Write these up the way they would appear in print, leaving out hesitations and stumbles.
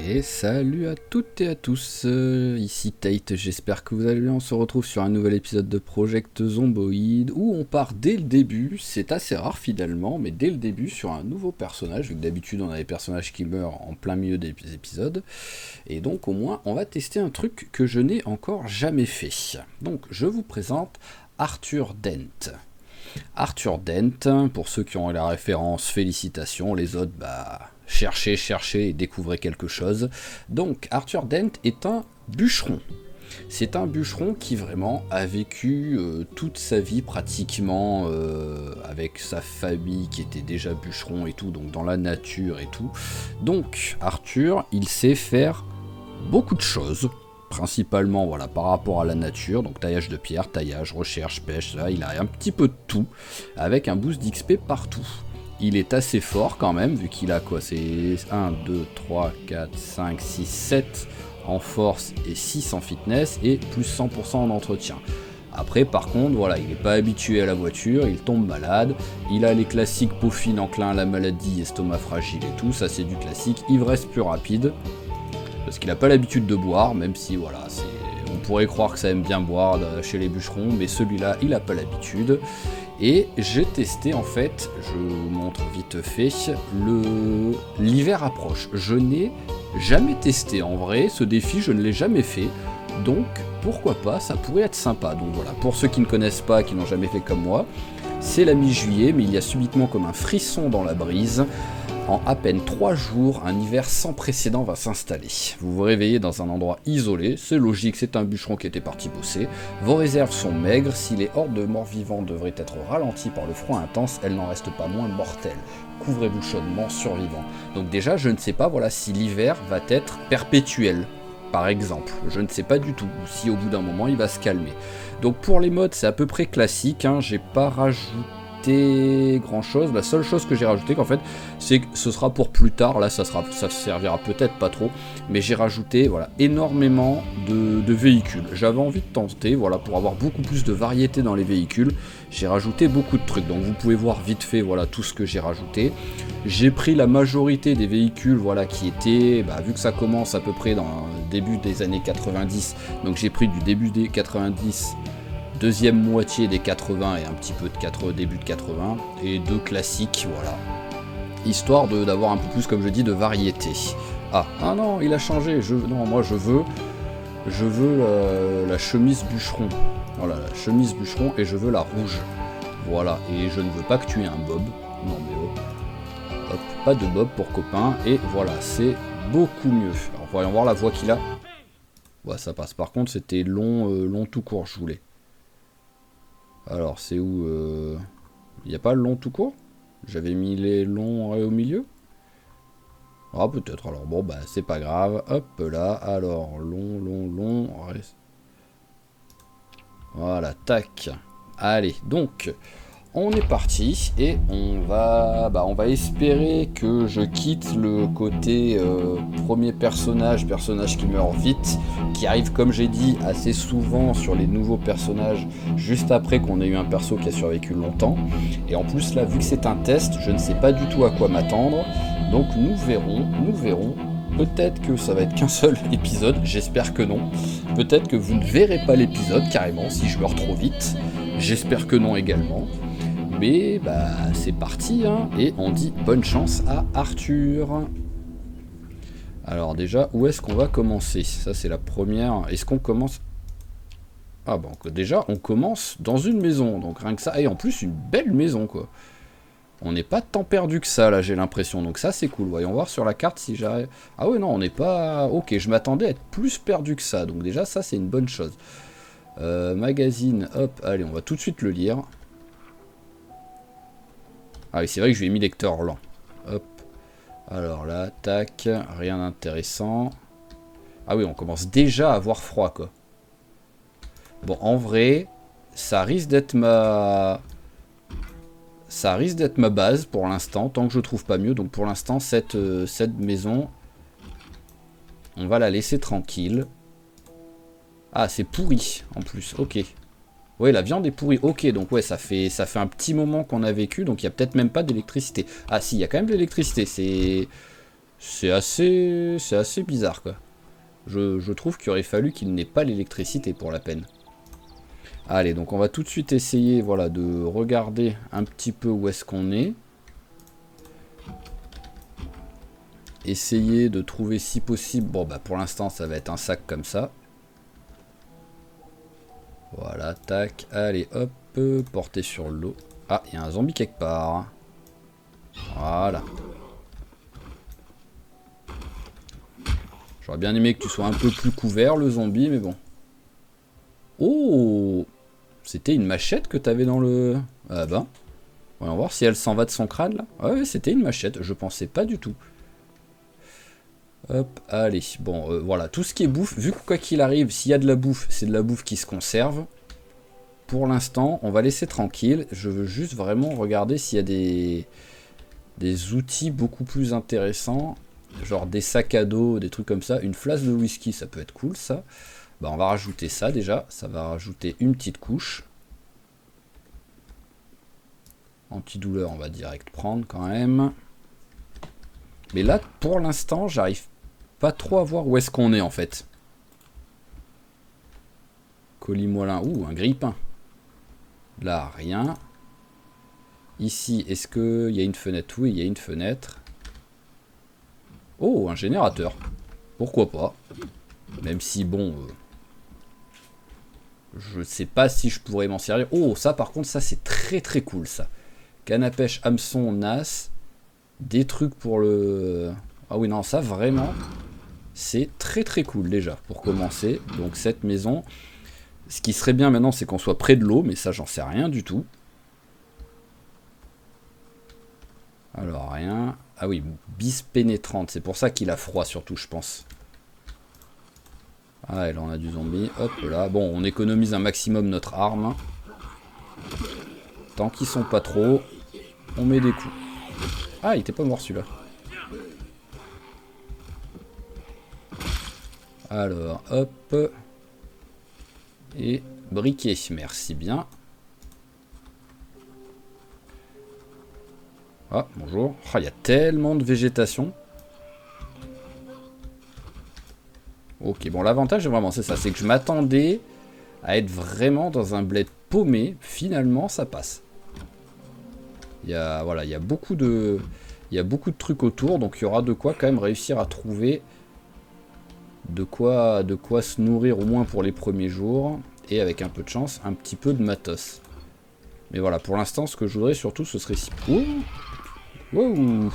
Et salut à toutes et à tous, ici Tate, j'espère que vous allez bien. On se retrouve sur un nouvel épisode de Project Zomboid où on part dès le début, c'est assez rare finalement, mais dès le début sur un nouveau personnage, vu que d'habitude on a des personnages qui meurent en plein milieu des épisodes, et donc au moins on va tester un truc que je n'ai encore jamais fait. Donc je vous présente Arthur Dent. Arthur Dent, pour ceux qui ont la référence, félicitations, les autres, cherchez et découvrez quelque chose. Donc Arthur Dent est un bûcheron. C'est un bûcheron qui vraiment a vécu toute sa vie pratiquement avec sa famille qui était déjà bûcheron et tout, donc dans la nature et tout. Donc Arthur, il sait faire beaucoup de choses. Principalement voilà, par rapport à la nature, donc taillage de pierre, taillage, recherche, pêche, là, il a un petit peu de tout, avec un boost d'XP partout. Il est assez fort quand même, vu qu'il a quoi, c'est 1, 2, 3, 4, 5, 6, 7 en force et 6 en fitness, et plus 100% en entretien. Après par contre, voilà, il n'est pas habitué à la voiture, il tombe malade, il a les classiques peau fine enclin à la maladie, estomac fragile et tout, ça c'est du classique, ivresse plus rapide, parce qu'il n'a pas l'habitude de boire, même si voilà, on pourrait croire que ça aime bien boire chez les bûcherons, mais celui-là, il n'a pas l'habitude. Et j'ai testé en fait, je vous montre vite fait, l'hiver approche. Je n'ai jamais testé en vrai, ce défi je ne l'ai jamais fait, donc pourquoi pas, ça pourrait être sympa. Donc voilà, pour ceux qui ne connaissent pas, qui n'ont jamais fait comme moi, c'est la mi-juillet, mais il y a subitement comme un frisson dans la brise. En à peine 3 jours, un hiver sans précédent va s'installer. Vous vous réveillez dans un endroit isolé, c'est logique, c'est un bûcheron qui était parti bosser. Vos réserves sont maigres, si les hordes de morts vivants devraient être ralenties par le froid intense, elles n'en restent pas moins mortelles. Couvrez-vous chaudement, survivants. Donc déjà, je ne sais pas voilà, si l'hiver va être perpétuel, par exemple. Je ne sais pas du tout, ou si au bout d'un moment il va se calmer. Donc pour les modes, c'est à peu près classique, hein, j'ai pas rajouté grand chose. La seule chose que j'ai rajouté qu'en fait c'est que ce sera pour plus tard, là ça servira peut-être pas trop, mais j'ai rajouté voilà énormément de véhicules. J'avais envie de tenter voilà pour avoir beaucoup plus de variété dans les véhicules. J'ai rajouté beaucoup de trucs, donc vous pouvez voir vite fait voilà tout ce que j'ai rajouté. J'ai pris la majorité des véhicules voilà qui étaient vu que ça commence à peu près dans le début des années 90, donc j'ai pris du début des 90, deuxième moitié des 80 et un petit peu de début de 80, et deux classiques, voilà. Histoire d'avoir un peu plus, comme je dis, de variété. Ah non, il a changé, non, moi je veux la chemise bûcheron. Voilà, la chemise bûcheron, et je veux la rouge. Voilà, et je ne veux pas que tu aies un bob. Non mais hop, pas de bob pour copain, et voilà, c'est beaucoup mieux. Alors voyons voir la voix qu'il a. Ouais, ça passe. Par contre, c'était long tout court, je voulais. Alors, c'est où il n'y a pas le long tout court? J'avais mis les longs au milieu? Ah, peut-être. Alors, bon, c'est pas grave. Hop, là. Alors, long. Voilà, tac. Allez, donc, on est parti. Et on va espérer que je quitte le côté premier personnage qui meurt vite, qui arrive, comme j'ai dit, assez souvent sur les nouveaux personnages, juste après qu'on ait eu un perso qui a survécu longtemps. Et en plus, là, vu que c'est un test, je ne sais pas du tout à quoi m'attendre. Donc nous verrons. Peut-être que ça va être qu'un seul épisode, j'espère que non. Peut-être que vous ne verrez pas l'épisode, carrément, si je meurs trop vite. J'espère que non également. Mais c'est parti, hein, et on dit bonne chance à Arthur. Alors déjà, où est-ce qu'on va commencer? Ça c'est la première. Est-ce qu'on commence... Ah bon, déjà on commence dans une maison, donc rien que ça. Et en plus une belle maison quoi. On n'est pas tant perdu que ça là, j'ai l'impression, donc ça c'est cool. Voyons voir sur la carte si j'arrive... Ah ouais non, on n'est pas... Ok, je m'attendais à être plus perdu que ça, donc déjà ça c'est une bonne chose. Magazine, hop, allez, on va tout de suite le lire. Ah oui, c'est vrai que je lui ai mis lecteur lent. Hop. Alors là, tac, rien d'intéressant. Ah oui, on commence déjà à avoir froid, quoi. Bon, en vrai, ça risque d'être ma base pour l'instant, tant que je trouve pas mieux. Donc pour l'instant, cette maison, on va la laisser tranquille. Ah, c'est pourri, en plus, ok. Ouais, la viande est pourrie. Ok, donc ouais, ça fait un petit moment qu'on a vécu, donc il n'y a peut-être même pas d'électricité. Ah si, il y a quand même de l'électricité, C'est assez bizarre, quoi. Je trouve qu'il aurait fallu qu'il n'ait pas l'électricité pour la peine. Allez, donc on va tout de suite essayer, voilà, de regarder un petit peu où est-ce qu'on est. Essayer de trouver si possible... Bon, bah pour l'instant, ça va être un sac comme ça. Voilà, tac. Allez, hop, porter sur l'eau. Ah, il y a un zombie quelque part. Voilà. J'aurais bien aimé que tu sois un peu plus couvert, le zombie, mais bon. Oh! C'était une machette que t'avais dans le... Ah ben. Voyons voir si elle s'en va de son crâne, là. Ah ouais, c'était une machette. Je pensais pas du tout. Hop, allez. Bon, voilà. Tout ce qui est bouffe, vu que quoi qu'il arrive, s'il y a de la bouffe, c'est de la bouffe qui se conserve. Pour l'instant, on va laisser tranquille. Je veux juste vraiment regarder s'il y a des outils beaucoup plus intéressants. Genre des sacs à dos, des trucs comme ça. Une flasque de whisky, ça peut être cool, ça. Bah, on va rajouter ça déjà. Ça va rajouter une petite couche. Antidouleur, on va direct prendre quand même. Mais là, pour l'instant, j'arrive pas trop à voir où est-ce qu'on est en fait. Colis moellin. Ouh, un grille-pain. Là, rien. Ici, est-ce qu'il y a une fenêtre? Oui, il y a une fenêtre. Oh, un générateur. Pourquoi pas? Même si, bon... je sais pas si je pourrais m'en servir. Oh, ça par contre, ça c'est très très cool ça. Canne à pêche, hameçon, nas. Des trucs pour le... Ah oui, non, ça vraiment, c'est très très cool déjà pour commencer. Donc cette maison, ce qui serait bien maintenant, c'est qu'on soit près de l'eau, mais ça j'en sais rien du tout. Alors rien. Ah oui, bise pénétrante, c'est pour ça qu'il a froid surtout, je pense. Ah, et là on a du zombie. Hop là. Bon, on économise un maximum notre arme. Tant qu'ils sont pas trop, on met des coups. Ah, il était pas mort celui-là. Alors, hop. Et briquet, merci bien. Ah, bonjour. Ah, il y a tellement de végétation. Ok, bon, l'avantage, vraiment, c'est ça. C'est que je m'attendais à être vraiment dans un bled paumé. Finalement, ça passe. Voilà, il y a beaucoup de trucs autour. Donc, il y aura de quoi quand même réussir à trouver de quoi se nourrir au moins pour les premiers jours. Et avec un peu de chance, un petit peu de matos. Mais voilà, pour l'instant, ce que je voudrais surtout, ce serait... Ouh, wow.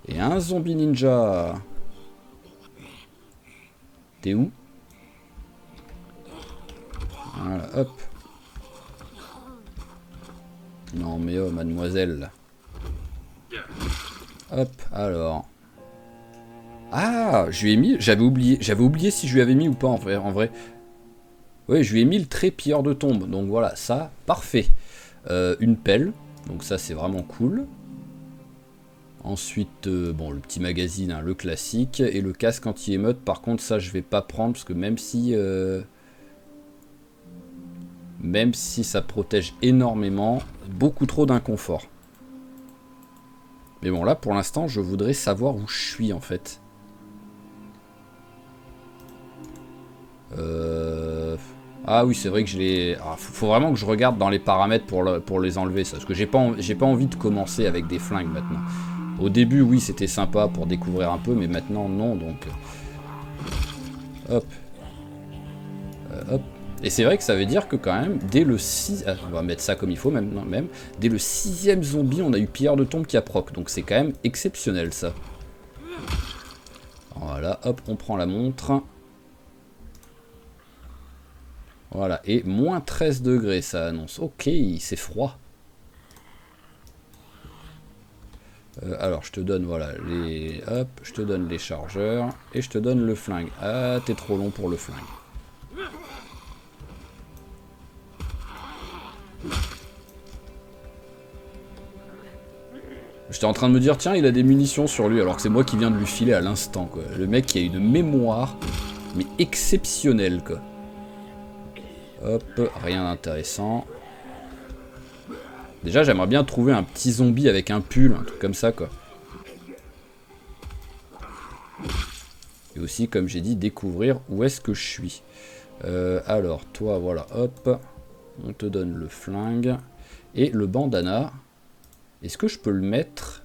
Et un zombie ninja. T'es où? Voilà, hop. Non mais oh, mademoiselle. Hop, alors. Ah, je lui ai mis... J'avais oublié si je lui avais mis ou pas en vrai. Oui, je lui ai mis le trait pilleur de tombe. Donc voilà, ça, parfait. Une pelle. Donc ça, c'est vraiment cool. Ensuite, bon, le petit magazine, hein, le classique. Et le casque anti-émeute. Par contre, ça, je vais pas prendre. Parce que même si ça protège énormément, beaucoup trop d'inconfort. Mais bon, là, pour l'instant, je voudrais savoir où je suis, en fait. Ah oui, c'est vrai que je les... Ah, faut vraiment que je regarde dans les paramètres pour les enlever, ça. Parce que j'ai pas envie de commencer avec des flingues, maintenant. Au début, oui, c'était sympa pour découvrir un peu, mais maintenant, non, donc... Hop. Hop. Et c'est vrai que ça veut dire que quand même, dès le 6... Ah, on va mettre ça comme il faut, même. Dès le 6ème zombie, on a eu pilleur de tombe qui a proc. Donc c'est quand même exceptionnel, ça. Voilà, hop, on prend la montre. Voilà, et moins 13 degrés, ça annonce. Ok, c'est froid. Alors, je te donne, voilà, les... Hop, je te donne les chargeurs. Et je te donne le flingue. Ah, t'es trop long pour le flingue. J'étais en train de me dire, tiens, il a des munitions sur lui, alors que c'est moi qui viens de lui filer à l'instant, quoi. Le mec qui a une mémoire, mais exceptionnelle, quoi. Hop, rien d'intéressant. Déjà, j'aimerais bien trouver un petit zombie avec un pull, un truc comme ça, quoi. Et aussi, comme j'ai dit, découvrir où est-ce que je suis. Alors, toi, voilà, hop. On te donne le flingue. Et le bandana. Est-ce que je peux le mettre...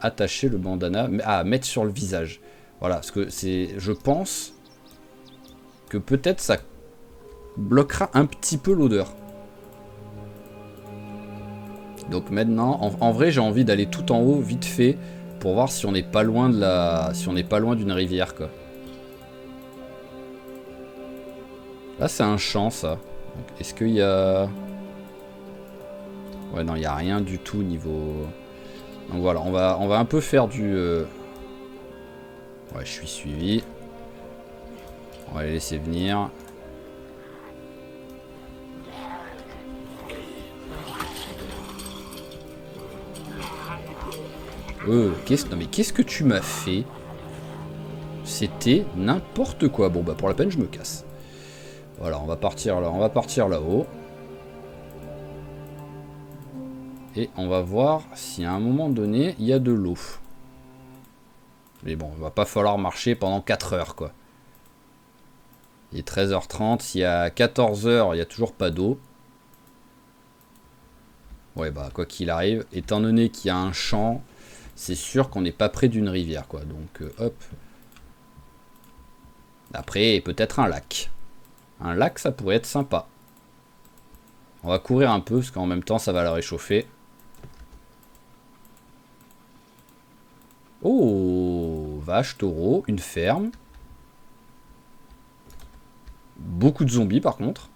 Attacher le bandana. Ah, mettre sur le visage. Voilà, parce que c'est... Je pense que peut-être ça bloquera un petit peu l'odeur. Donc maintenant, en vrai, j'ai envie d'aller tout en haut, vite fait, pour voir si on n'est pas loin de la... Si on n'est pas loin d'une rivière, quoi. Là, c'est un champ, ça. Est-ce qu'il y a... Ouais, non, il n'y a rien du tout niveau... Donc voilà, on va un peu faire du... Ouais, je suis suivi. On va les laisser venir. Non mais qu'est-ce que tu m'as fait? C'était n'importe quoi. Bon bah pour la peine je me casse. Voilà, on va partir là, on va partir là-haut. Et on va voir si à un moment donné il y a de l'eau. Mais bon, il va pas falloir marcher pendant 4 heures quoi. Il est 13h30, s'il y a 14h, il n'y a toujours pas d'eau. Ouais bah quoi qu'il arrive, étant donné qu'il y a un champ, c'est sûr qu'on n'est pas près d'une rivière quoi. Donc hop. Après peut-être un lac. Un lac ça pourrait être sympa. On va courir un peu parce qu'en même temps ça va la réchauffer. Oh, vache, taureau, une ferme. Beaucoup de zombies par contre.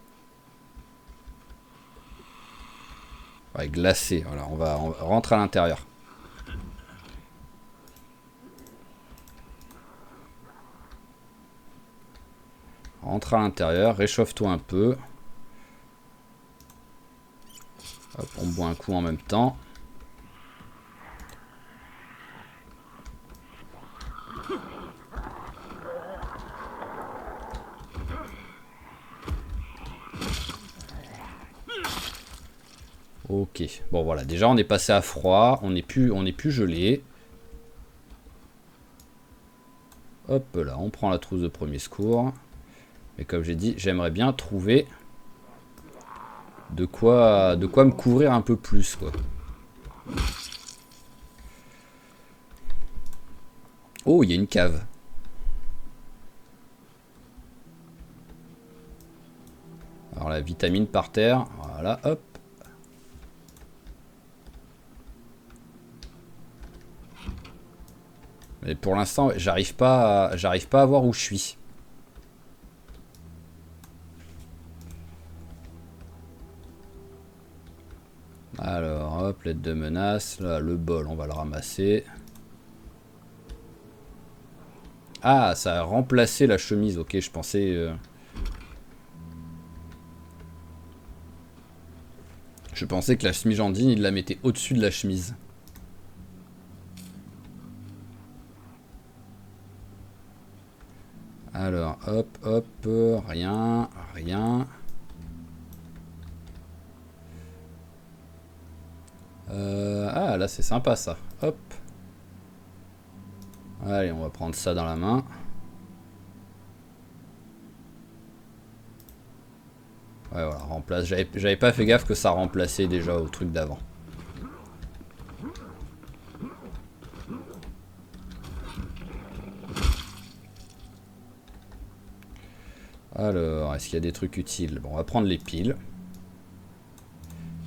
Ouais, glacé, voilà, on rentre à l'intérieur. Rentre à l'intérieur, réchauffe-toi un peu. Hop, on boit un coup en même temps. Ok, bon voilà, déjà on est passé à froid, on n'est plus gelé. Hop là, on prend la trousse de premier secours. Mais comme j'ai dit, j'aimerais bien trouver de quoi me couvrir un peu plus quoi. Oh, il y a une cave. Alors la vitamine par terre, voilà, hop. Mais pour l'instant, j'arrive pas à voir où je suis. Alors, hop, lettre de menace. Là, le bol, on va le ramasser. Ah, ça a remplacé la chemise. Ok, je pensais... Je pensais que la chemise en jean, il la mettait au-dessus de la chemise. Alors, hop, hop, rien, rien. Ah, là, c'est sympa, ça. Hop. Allez, on va prendre ça dans la main. Ouais, voilà, remplace. J'avais pas fait gaffe que ça remplaçait déjà au truc d'avant. Alors, est-ce qu'il y a des trucs utiles? Bon, on va prendre les piles.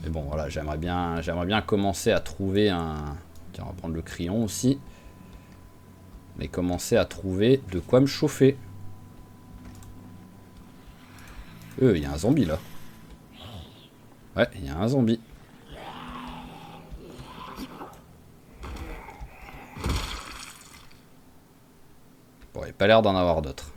Mais bon, voilà, j'aimerais bien commencer à trouver un... Tiens, on va prendre le crayon aussi. Mais commencer à trouver de quoi me chauffer. Il y a un zombie là. Ouais, il y a un zombie. Bon, il n'y a pas l'air d'en avoir d'autres.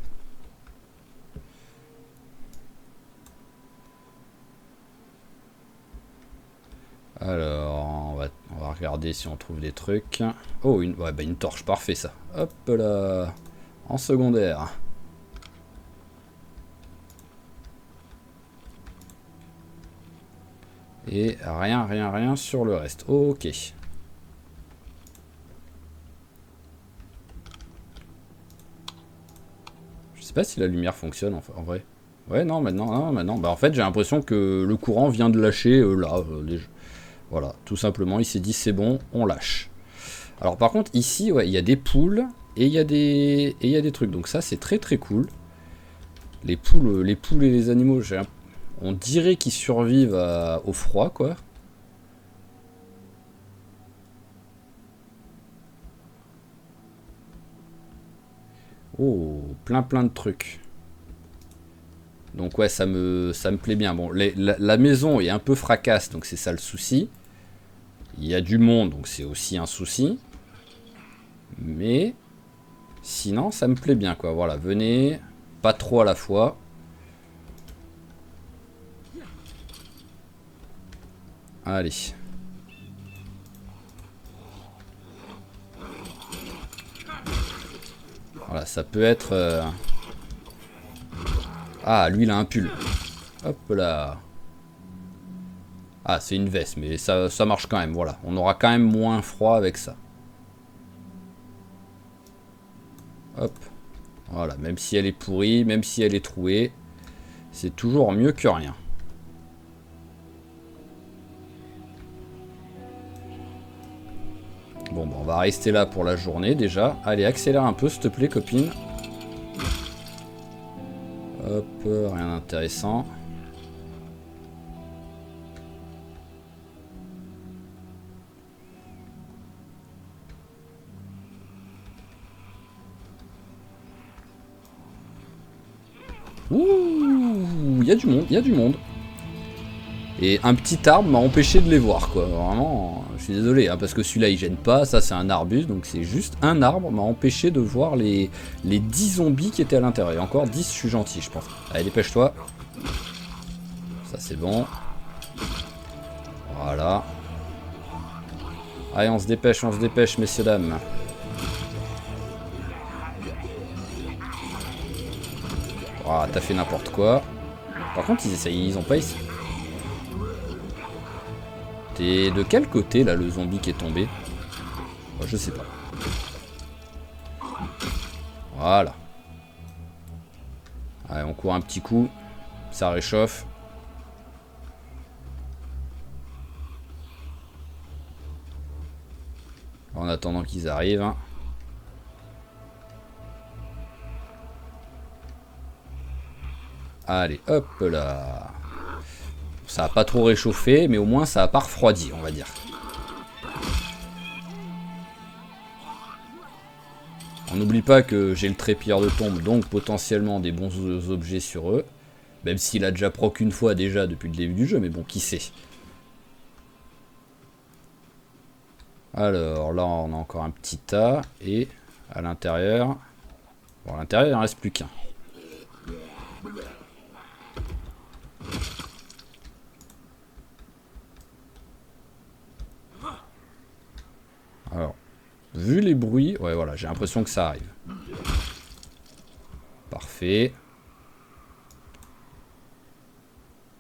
Alors, on va regarder si on trouve des trucs. Oh, une torche, parfait ça. Hop là, en secondaire. Et rien sur le reste. Ok. sais pas si la lumière fonctionne en vrai. Ouais, non, maintenant, non, maintenant. Bah, en fait, j'ai l'impression que le courant vient de lâcher là. Voilà, tout simplement, il s'est dit c'est bon, on lâche. Alors, par contre, ici, ouais, il y a des poules et il y a des trucs. Donc, ça, c'est très très cool. Les poules et les animaux, on dirait qu'ils survivent au froid, quoi. Oh, plein de trucs. Donc ouais, ça me plaît bien. Bon, la maison est un peu fracasse, donc c'est ça le souci. Il y a du monde, donc c'est aussi un souci. Mais sinon, ça me plaît bien, quoi. Voilà, venez, pas trop à la fois. Allez. Voilà, ça peut être... Ah, lui, il a un pull. Hop là. Ah, c'est une veste, mais ça marche quand même, voilà. On aura quand même moins froid avec ça. Hop. Voilà, même si elle est pourrie, même si elle est trouée, c'est toujours mieux que rien. Bon, bah, on va rester là pour la journée déjà. Allez, accélère un peu, s'il te plaît, copine. Hop, rien d'intéressant. Ouh, il y a du monde, il y a du monde. Et un petit arbre m'a empêché de les voir, quoi. Vraiment, je suis désolé, hein, parce que celui-là, il gêne pas. Ça, c'est un arbuste, donc c'est juste un arbre m'a empêché de voir les 10 zombies qui étaient à l'intérieur. Encore 10, je suis gentil, je pense. Allez, dépêche-toi. Ça, c'est bon. Voilà. Allez, on se dépêche, messieurs, dames. Ah, t'as fait n'importe quoi. Par contre, ils ont pas ici. T'es de quel côté, là, le zombie qui est tombé? Oh, je sais pas. Voilà. Allez, on court un petit coup. Ça réchauffe. En attendant qu'ils arrivent. Hein. Allez, hop là. Ça a pas trop réchauffé, mais au moins ça a pas refroidi, on va dire. On n'oublie pas que j'ai le trépilleur de tombe, donc potentiellement des bons objets sur eux. Même s'il a déjà proc une fois déjà depuis le début du jeu, mais bon, qui sait. Alors là, on a encore un petit tas, et à l'intérieur... Bon, à l'intérieur, il n'en reste plus qu'un. Alors, vu les bruits, ouais voilà, j'ai l'impression que ça arrive. Parfait.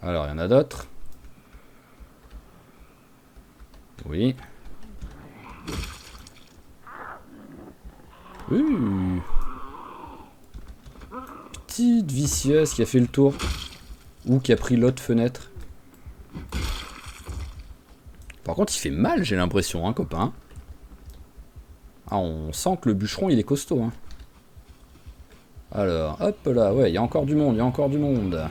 Alors, il y en a d'autres. Oui. Petite vicieuse qui a fait le tour. Ou qui a pris l'autre fenêtre. Par contre, il fait mal, j'ai l'impression, hein, copain. Ah, on sent que le bûcheron, il est costaud, hein. Alors, hop là, ouais, il y a encore du monde, il y a encore du monde.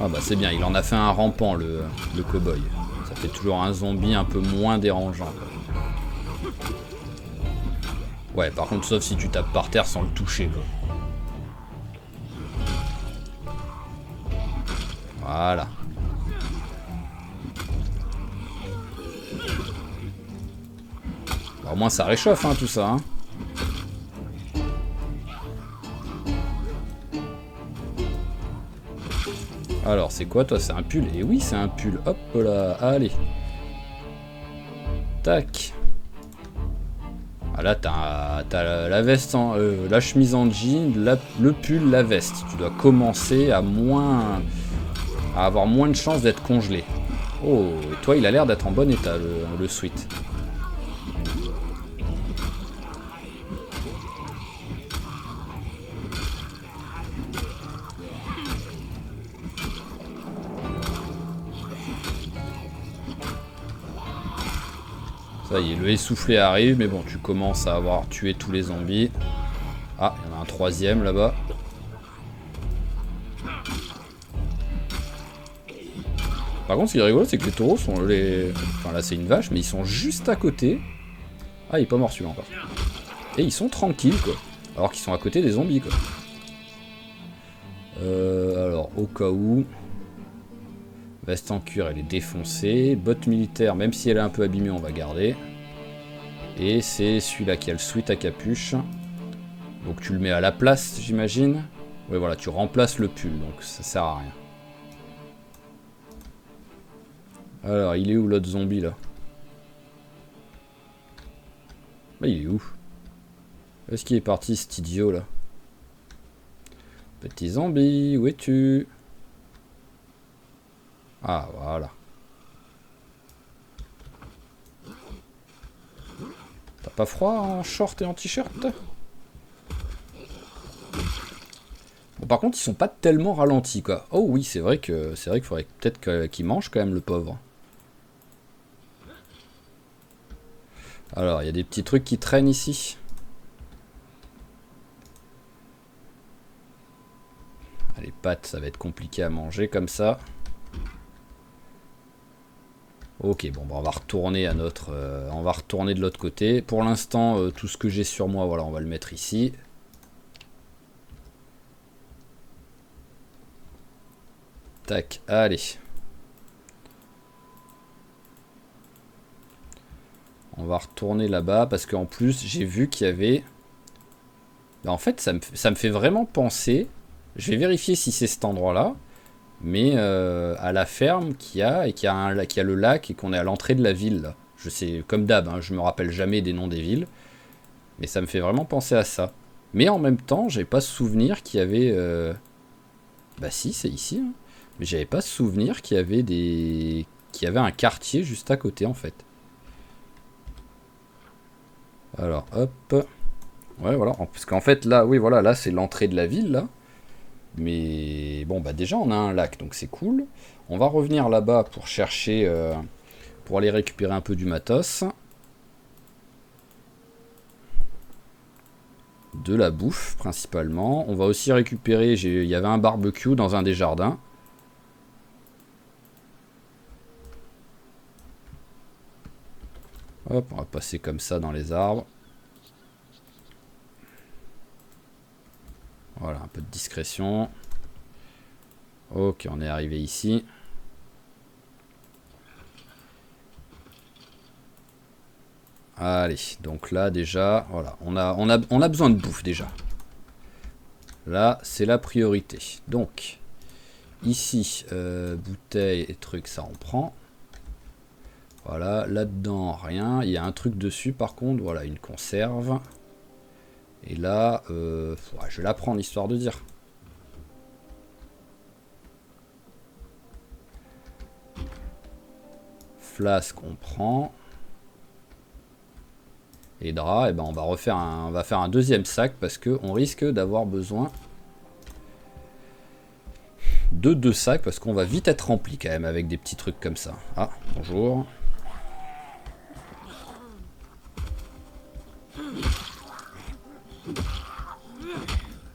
Ah bah c'est bien, il en a fait un rampant, le cow-boy. Ça fait toujours un zombie un peu moins dérangeant. Ouais, par contre, sauf si tu tapes par terre sans le toucher, quoi. Voilà. Bah, au moins, ça réchauffe, hein, tout ça, hein. Alors, c'est quoi, toi? C'est un pull? Et oui, c'est un pull. Hop là, allez. Tac. Ah là, t'as la veste, la chemise en jean, le pull, la veste. Tu dois commencer à avoir moins de chances d'être congelé. Oh, et toi, il a l'air d'être en bon état, le sweat. Ça y est, le essoufflé arrive, mais bon, tu commences à avoir tué tous les zombies. Ah, il y en a un troisième là-bas. Par contre, ce qui est rigolo, c'est que les taureaux sont les... Enfin là, c'est une vache, mais ils sont juste à côté. Ah, il est pas mort celui-là encore. Et ils sont tranquilles, quoi. Alors qu'ils sont à côté des zombies, quoi. Alors, au cas où... Veste en cuir, elle est défoncée. Botte militaire, même si elle est un peu abîmée, on va garder. Et c'est celui-là qui a le sweat à capuche. Donc tu le mets à la place, j'imagine. Oui, voilà, tu remplaces le pull, donc ça sert à rien. Alors, il est où l'autre zombie, là? Bah, il est où? Est-ce qu'il est parti, cet idiot, là? Petit zombie, où es-tu? Ah, voilà. T'as pas froid en short et en t-shirt? Bon, par contre, ils sont pas tellement ralentis, quoi. Oh oui, c'est vrai qu'il faudrait peut-être qu'il mange quand même, le pauvre. Alors, il y a des petits trucs qui traînent ici. Ah, les pâtes, ça va être compliqué à manger comme ça. Ok, bon, bah on va retourner à notre, on va retourner de l'autre côté. Pour l'instant, tout ce que j'ai sur moi, voilà, on va le mettre ici. Tac, allez. On va retourner là-bas parce qu'en plus, j'ai vu qu'il y avait... Bah, en fait, ça me fait vraiment penser... Je vais vérifier si c'est cet endroit-là. Mais à la ferme qu'il y a, et qu'il y a le lac et qu'on est à l'entrée de la ville. Là. Je sais, comme d'hab, hein, je me rappelle jamais des noms des villes. Mais ça me fait vraiment penser à ça. Mais en même temps, j'ai pas souvenir qu'il y avait... Bah si, c'est ici. Hein. Mais j'avais pas souvenir qu'il y avait qu'il y avait un quartier juste à côté, en fait. Alors, hop. Ouais, voilà. Parce qu'en fait, là, oui, voilà, là, c'est l'entrée de la ville, là. Mais bon, bah déjà, on a un lac, donc c'est cool. On va revenir là-bas pour chercher... pour aller récupérer un peu du matos. De la bouffe, principalement. On va aussi récupérer... Il y avait un barbecue dans un des jardins. Hop, on va passer comme ça dans les arbres. Voilà, un peu de discrétion. Ok, on est arrivé ici. Allez, donc là déjà, voilà, on a besoin de bouffe déjà. Là, c'est la priorité. Donc, ici, bouteilles et trucs, ça on prend. Voilà, là-dedans, rien. Il y a un truc dessus par contre, voilà, une conserve. Et là, ouais, je vais la prendre histoire de dire. Flasque, on prend. Et drap, et ben on va faire un deuxième sac parce qu'on risque d'avoir besoin de 2 sacs parce qu'on va vite être rempli quand même avec des petits trucs comme ça. Ah, bonjour.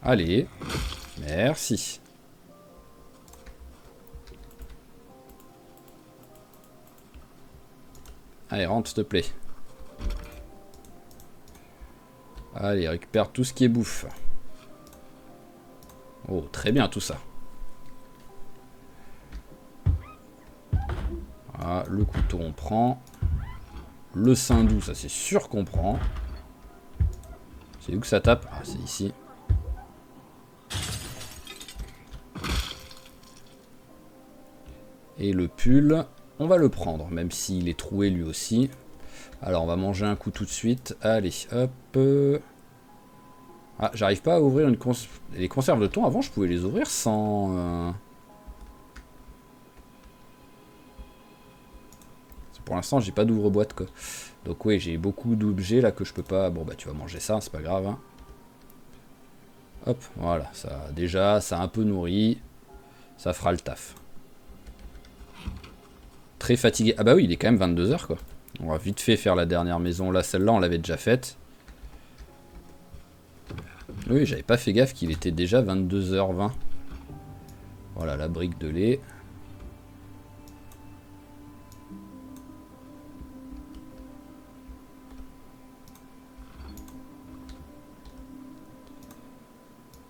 Allez, merci. Allez, rentre s'il te plaît. Allez, récupère tout ce qui est bouffe. Oh, très bien tout ça. Voilà, le couteau on prend. Le cindou, ça c'est sûr qu'on prend. C'est où que ça tape? Ah, c'est ici. Et le pull, on va le prendre, même s'il est troué lui aussi. Alors on va manger un coup tout de suite. Allez, hop. Ah, j'arrive pas à ouvrir une les conserves de thon. Avant, je pouvais les ouvrir sans... Pour l'instant, j'ai pas d'ouvre-boîte, quoi. Donc oui, j'ai beaucoup d'objets là que je peux pas... Bon, bah tu vas manger ça, c'est pas grave. Hein. Hop, voilà. Ça, déjà, ça a un peu nourri. Ça fera le taf. Très fatigué. Ah bah oui, il est quand même 22 h, quoi. On va vite fait faire la dernière maison. Là, celle-là, on l'avait déjà faite. Oui, j'avais pas fait gaffe qu'il était déjà 22 h 20. Voilà, la brique de lait.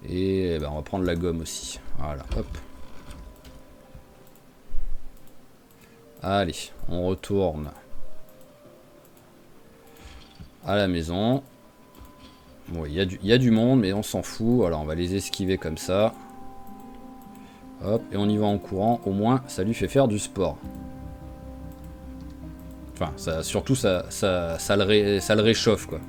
Et ben, on va prendre la gomme aussi. Voilà, hop. Allez, on retourne à la maison. Bon, il y a du monde, mais on s'en fout. Alors, on va les esquiver comme ça. Hop, et on y va en courant. Au moins, ça lui fait faire du sport. Enfin, ça, surtout, ça le réchauffe, quoi.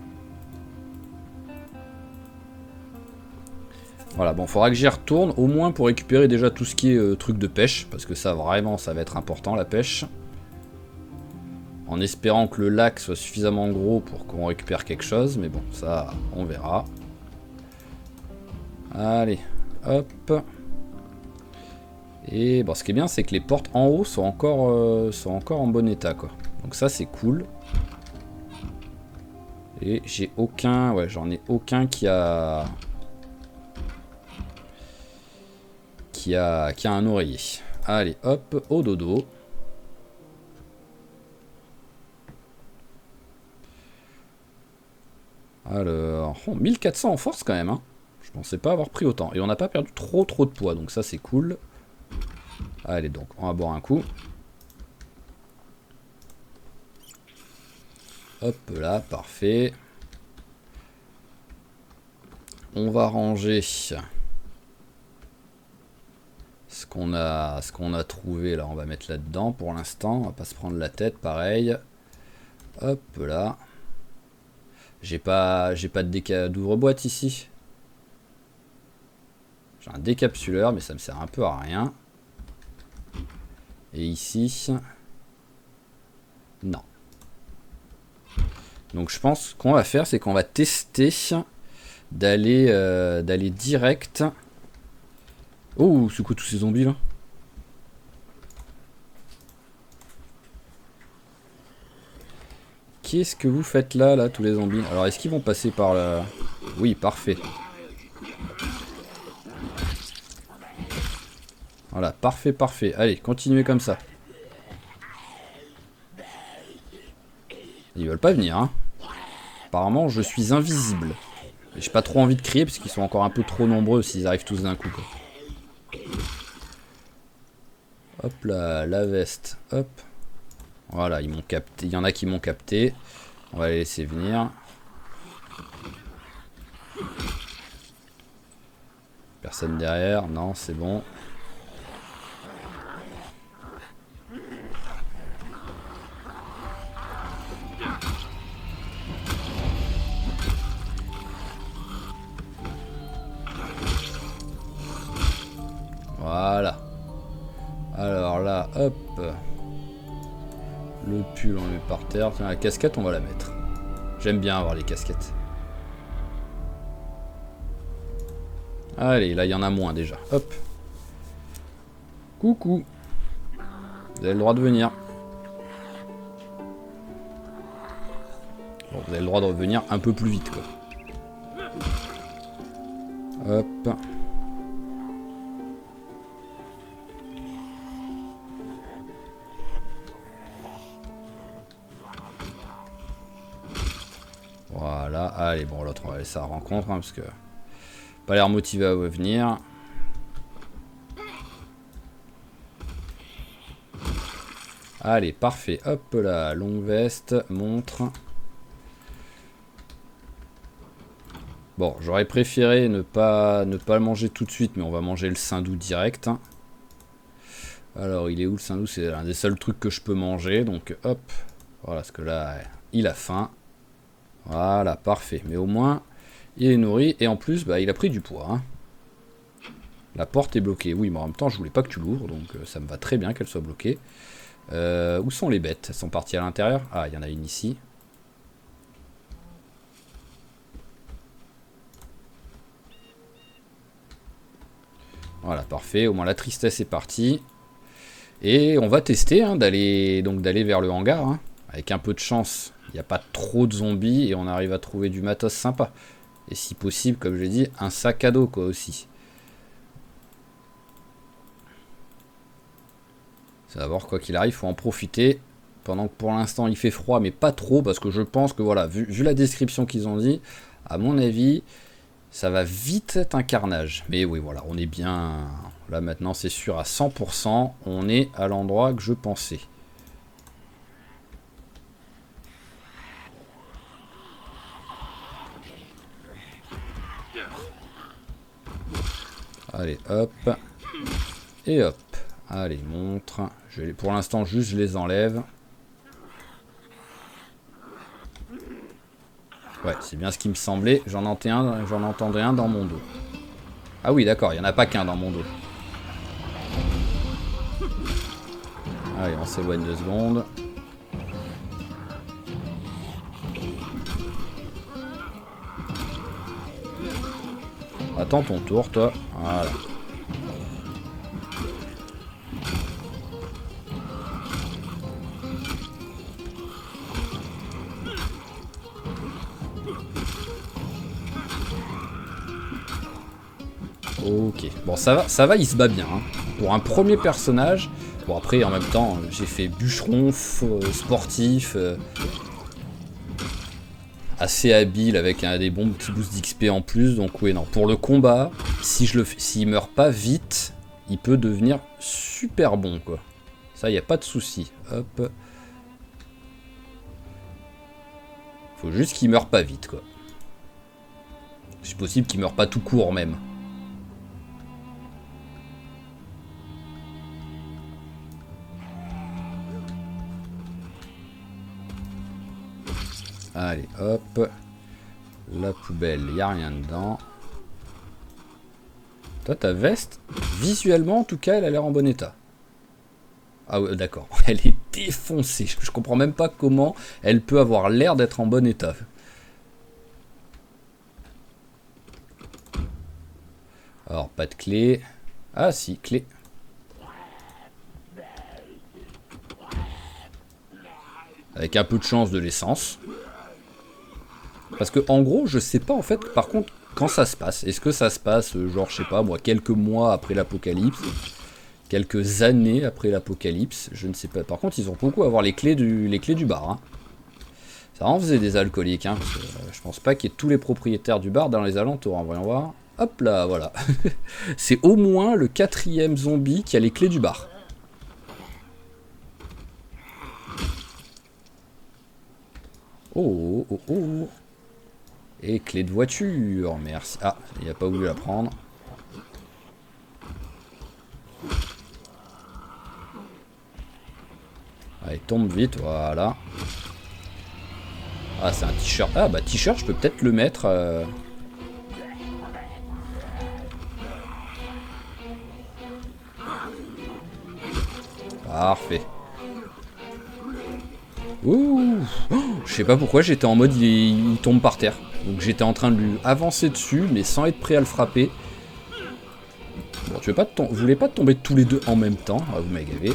Voilà, bon, faudra que j'y retourne, au moins pour récupérer déjà tout ce qui est truc de pêche, parce que ça, vraiment, ça va être important, la pêche. En espérant que le lac soit suffisamment gros pour qu'on récupère quelque chose, mais bon, ça, on verra. Allez, hop. Et bon, ce qui est bien, c'est que les portes en haut sont encore en bon état, quoi. Donc ça, c'est cool. Et j'ai aucun... Ouais, j'en ai aucun qui a un oreiller. Allez, hop, au dodo. Alors, oh, 1400 en force quand même, hein. Je pensais pas avoir pris autant. Et on n'a pas perdu trop de poids, donc ça c'est cool. Allez donc, on va boire un coup. Hop là, parfait. On va ranger ce qu'on a trouvé là, on va mettre là-dedans pour l'instant. On va pas se prendre la tête, pareil. Hop là. J'ai pas d'ouvre-boîte ici. J'ai un décapsuleur, mais ça me sert un peu à rien. Et ici, non. Donc je pense qu'on va faire, c'est qu'on va tester d'aller direct. Oh, c'est quoi tous ces zombies là? Qu'est-ce que vous faites là, tous les zombies? Alors, est-ce qu'ils vont passer par là? Oui, parfait. Voilà, parfait, parfait. Allez, continuez comme ça. Ils veulent pas venir, hein. Apparemment, je suis invisible. J'ai pas trop envie de crier parce qu'ils sont encore un peu trop nombreux s'ils arrivent tous d'un coup, quoi. Hop là, la veste. Hop. Voilà, ils m'ont capté. Il y en a qui m'ont capté. On va les laisser venir. Personne derrière. Non, c'est bon. Voilà. Alors là, hop. Le pull, on le met par terre. Tiens, la casquette, on va la mettre. J'aime bien avoir les casquettes. Allez, là, il y en a moins déjà. Hop. Coucou. Vous avez le droit de venir. Bon, vous avez le droit de revenir un peu plus vite, quoi. Hop. Voilà, allez, bon, l'autre, on va laisser la rencontre, hein, parce que pas l'air motivé à venir. Allez, parfait, hop là, longue veste, montre. Bon, j'aurais préféré ne pas le manger tout de suite, mais on va manger le saindoux direct. Alors, il est où le saindoux? C'est un des seuls trucs que je peux manger, donc hop. Voilà, parce que là, il a faim. Voilà, parfait. Mais au moins, il est nourri. Et en plus, bah, il a pris du poids. Hein. La porte est bloquée. Oui, mais en même temps, je voulais pas que tu l'ouvres. Donc ça me va très bien qu'elle soit bloquée. Où sont les bêtes? Elles sont parties à l'intérieur? Ah, il y en a une ici. Voilà, parfait. Au moins la tristesse est partie. Et on va tester hein, d'aller vers le hangar. Hein. Avec un peu de chance, il n'y a pas trop de zombies et on arrive à trouver du matos sympa. Et si possible, comme j'ai dit, un sac à dos quoi aussi. Ça va voir, quoi qu'il arrive, il faut en profiter. Pendant que pour l'instant il fait froid, mais pas trop, parce que je pense que voilà, vu la description qu'ils ont dit, à mon avis, ça va vite être un carnage. Mais oui, voilà, on est bien... Là maintenant c'est sûr à 100%, on est à l'endroit que je pensais. Allez, hop. Et hop. Allez, montre. Pour l'instant, juste je les enlève. Ouais, c'est bien ce qui me semblait. J'en entendais un dans mon dos. Ah oui, d'accord, il n'y en a pas qu'un dans mon dos. Allez, on s'éloigne 2 secondes. Attends ton tour, toi. Voilà. Ok, bon ça va, il se bat bien. Hein. Pour un premier personnage, bon après en même temps j'ai fait bûcheron, sportif, assez habile avec des bons petits boosts d'XP en plus, donc oui non. Pour le combat, s'il meurt pas vite, il peut devenir super bon quoi. Ça y a pas de souci. Hop. Faut juste qu'il meure pas vite quoi. C'est possible qu'il meure pas tout court même. Allez, hop. La poubelle, il n'y a rien dedans. Toi, ta veste, visuellement, en tout cas, elle a l'air en bon état. Ah ouais, d'accord. Elle est défoncée. Je comprends même pas comment elle peut avoir l'air d'être en bon état. Alors, pas de clé. Ah si, clé. Avec un peu de chance de l'essence. Parce que en gros, je sais pas en fait, par contre, quand ça se passe. Est-ce que ça se passe, genre, je sais pas, moi, quelques mois après l'apocalypse, quelques années après l'apocalypse, je ne sais pas. Par contre, ils ont beaucoup à avoir les clés du bar. Hein. Ça en faisait des alcooliques, hein, parce que, je pense pas qu'il y ait tous les propriétaires du bar dans les alentours. Hein, voyons voir. Hop là, voilà. C'est au moins le 4e zombie qui a les clés du bar. Oh, oh, oh. Et clé de voiture, merci. Ah, il n'a pas voulu la prendre. Allez, tombe vite, voilà. Ah, c'est un t-shirt. Ah, bah t-shirt, je peux peut-être le mettre. Parfait. Ouh, oh, je sais pas pourquoi j'étais en mode il tombe par terre. Donc j'étais en train de lui avancer dessus, mais sans être prêt à le frapper. Bon, vous voulez pas tomber tous les deux en même temps? Ah, vous m'avez gavé.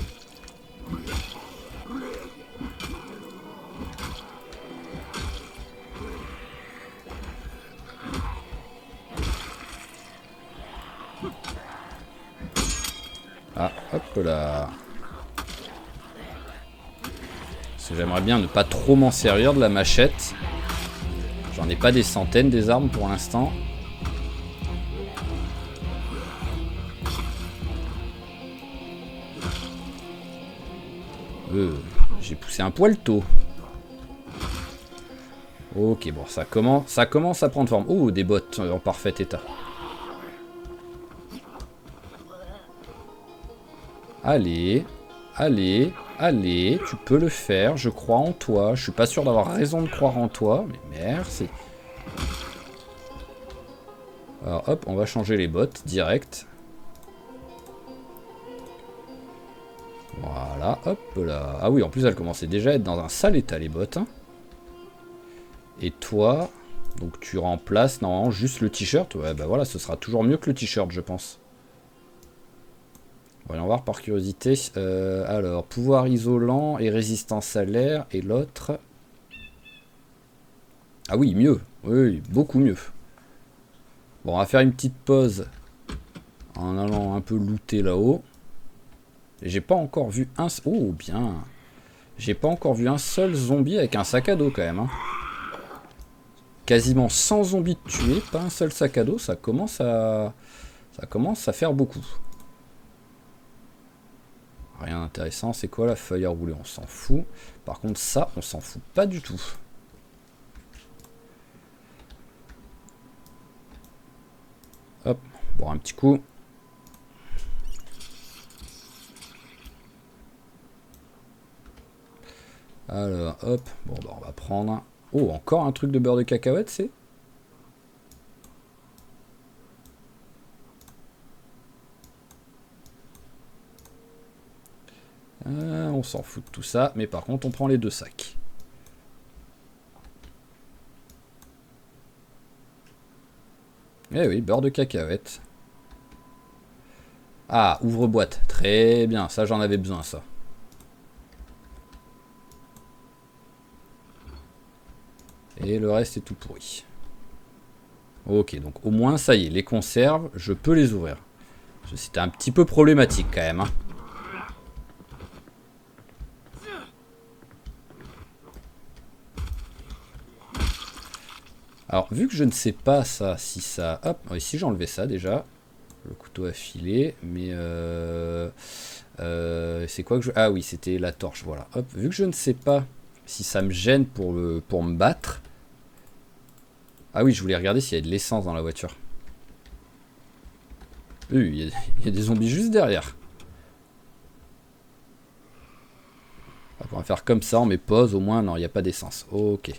Ah, hop là. J'aimerais bien ne pas trop m'en servir de la machette. J'en ai pas des centaines des armes pour l'instant. J'ai poussé un poil tôt. Ok, bon, ça commence à prendre forme. Oh, des bottes en parfait état. Allez, allez, Allez, tu peux le faire, je crois en toi. Je suis pas sûr d'avoir raison de croire en toi, mais merci. Alors hop, on va changer les bottes, direct. Voilà, hop là. Ah oui, en plus, elles commençaient déjà à être dans un sale état, les bottes. Et toi, donc tu remplaces normalement juste le t-shirt. Ouais, bah voilà, ce sera toujours mieux que le t-shirt, je pense. Voyons voir par curiosité. Alors, pouvoir isolant et résistance à l'air. Et l'autre... Ah oui, mieux. Oui, beaucoup mieux. Bon, on va faire une petite pause en allant un peu looter là-haut. J'ai pas encore vu un... Oh, bien. J'ai pas encore vu un seul zombie avec un sac à dos, quand même. Hein. Quasiment 100 zombies tués, pas un seul sac à dos. Ça commence à faire beaucoup. Rien d'intéressant. C'est quoi la feuille à rouler? On s'en fout. Par contre, ça, on s'en fout pas du tout. Hop, boire un petit coup. Alors, hop. Bon, bah, on va prendre... Oh, encore un truc de beurre de cacahuète, c'est... On s'en fout de tout ça. Mais par contre, on prend les 2 sacs. Eh oui, beurre de cacahuète. Ah, ouvre-boîte. Très bien, ça j'en avais besoin, ça. Et le reste est tout pourri. Ok, donc au moins, ça y est, les conserves, je peux les ouvrir. C'était un petit peu problématique quand même. Hein. Alors, vu que je ne sais pas ça, si ça... Hop, ici j'ai enlevé ça déjà. Le couteau affilé, mais... c'est quoi que je... Ah oui, c'était la torche, voilà. Hop, vu que je ne sais pas si ça me gêne pour me battre... Ah oui, je voulais regarder s'il y avait de l'essence dans la voiture. Il y a des zombies juste derrière. On va faire comme ça, on met pause, au moins, non, il n'y a pas d'essence. Ok.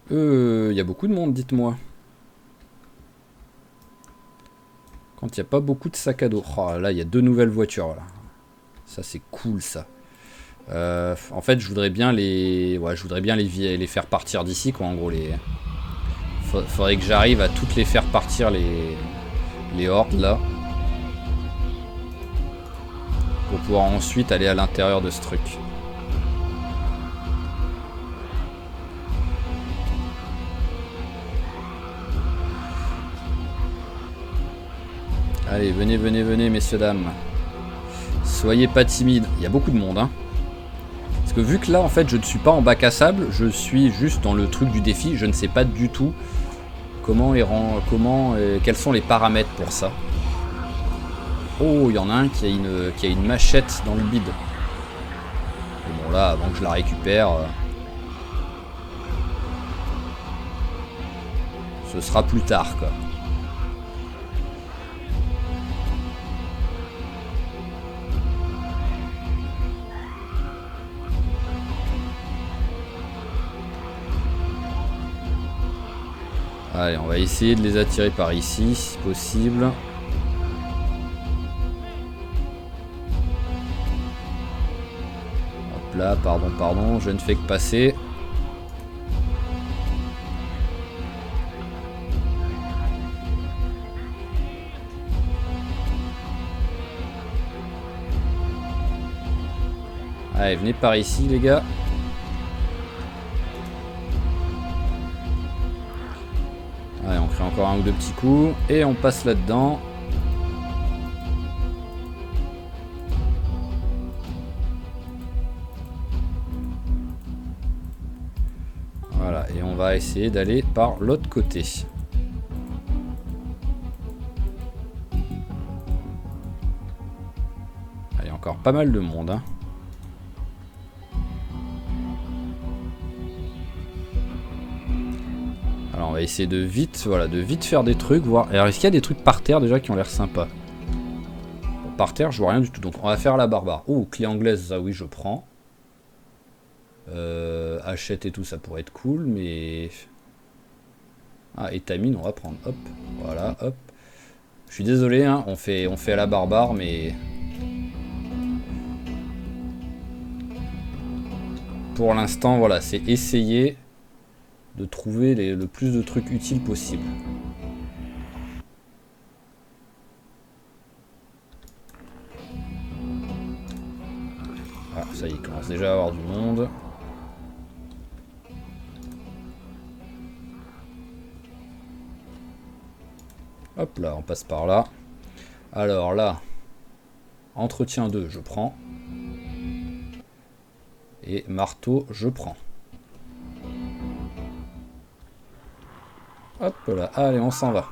Il y a beaucoup de monde, dites-moi. Quand il n'y a pas beaucoup de sacs à dos. Oh, là, il y a 2 nouvelles voitures, là. Ça, c'est cool, ça. En fait, je voudrais bien les... Ouais, je voudrais bien les faire partir d'ici, quoi, en gros, les... Faudrait que j'arrive à toutes les faire partir, les hordes, là. Pour pouvoir ensuite aller à l'intérieur de ce truc. Allez, venez, venez, venez, messieurs, dames. Soyez pas timides. Il y a beaucoup de monde, hein. Parce que vu que là, en fait, je ne suis pas en bac à sable, je suis juste dans le truc du défi. Je ne sais pas du tout quels sont les paramètres pour ça. Oh, il y en a un qui a une machette dans le bide. Et bon, là, avant que je la récupère... ce sera plus tard, quoi. Allez, on va essayer de les attirer par ici, si possible. Hop là, pardon, je ne fais que passer. Allez, venez par ici, les gars. Allez, on crée encore un ou 2 petits coups. Et on passe là-dedans. Voilà, et on va essayer d'aller par l'autre côté. Allez, encore pas mal de monde, hein. Alors on va essayer de vite faire des trucs, voir. Alors est-ce qu'il y a des trucs par terre déjà qui ont l'air sympas? par terre, je vois rien du tout. Donc on va faire la barbare. Oh, clé anglaise, ça oui, je prends. Hachette et tout, ça pourrait être cool, mais... Ah, étamine, on va prendre. Hop, voilà, hop. Je suis désolé, hein, on fait à la barbare, mais... Pour l'instant, voilà, c'est essayer de trouver le plus de trucs utiles possible. Ah, ça y est, il commence déjà à avoir du monde. Hop là, on passe par là. Alors là, entretien 2, je prends. Et marteau, je prends. Hop là, allez, on s'en va.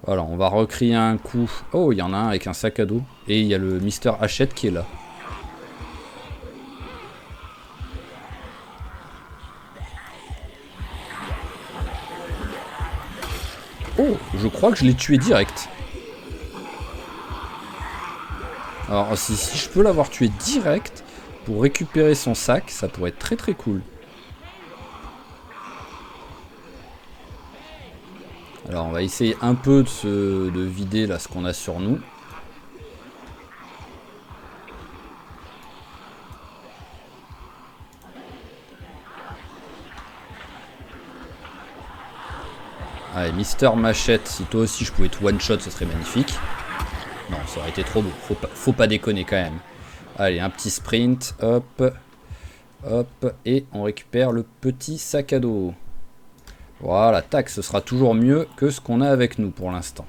Voilà, on va recrier un coup. Oh, il y en a un avec un sac à dos. Et il y a le Mister Hachette qui est là. Oh, je crois que je l'ai tué direct. Alors, si je peux l'avoir tué direct pour récupérer son sac, ça pourrait être très très cool. Alors, on va essayer un peu de vider là ce qu'on a sur nous. Allez, Mister Machette, si toi aussi je pouvais te one-shot, ce serait magnifique. Non, ça aurait été trop beau. Faut pas déconner quand même. Allez, un petit sprint. Hop. Hop. Et on récupère le petit sac à dos. Voilà, tac, ce sera toujours mieux que ce qu'on a avec nous pour l'instant.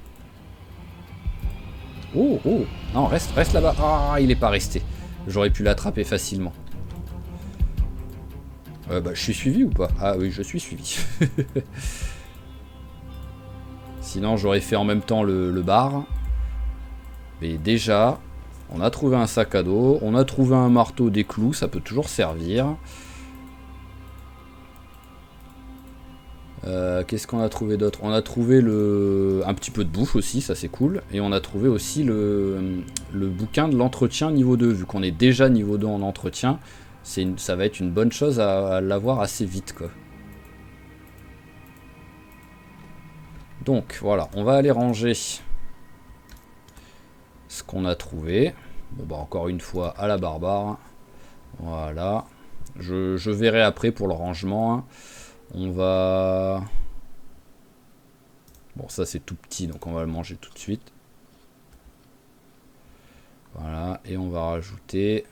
Oh, oh. Non, reste là-bas. Ah, il est pas resté. J'aurais pu l'attraper facilement. Bah, je suis suivi ou pas? Ah oui, je suis suivi. Sinon, j'aurais fait en même temps le bar. Mais déjà, on a trouvé un sac à dos. On a trouvé un marteau, des clous. Ça peut toujours servir. Qu'est-ce qu'on a trouvé d'autre? On a trouvé un petit peu de bouffe aussi, ça c'est cool. Et on a trouvé aussi le bouquin de l'entretien niveau 2. Vu qu'on est déjà niveau 2 en entretien, ça va être une bonne chose à l'avoir assez vite, quoi. Donc voilà, on va aller ranger ce qu'on a trouvé. Bon, bah, encore une fois à la barbare. Voilà. Je verrai après pour le rangement. On va... Bon, ça c'est tout petit, donc on va le manger tout de suite. Voilà, et on va rajouter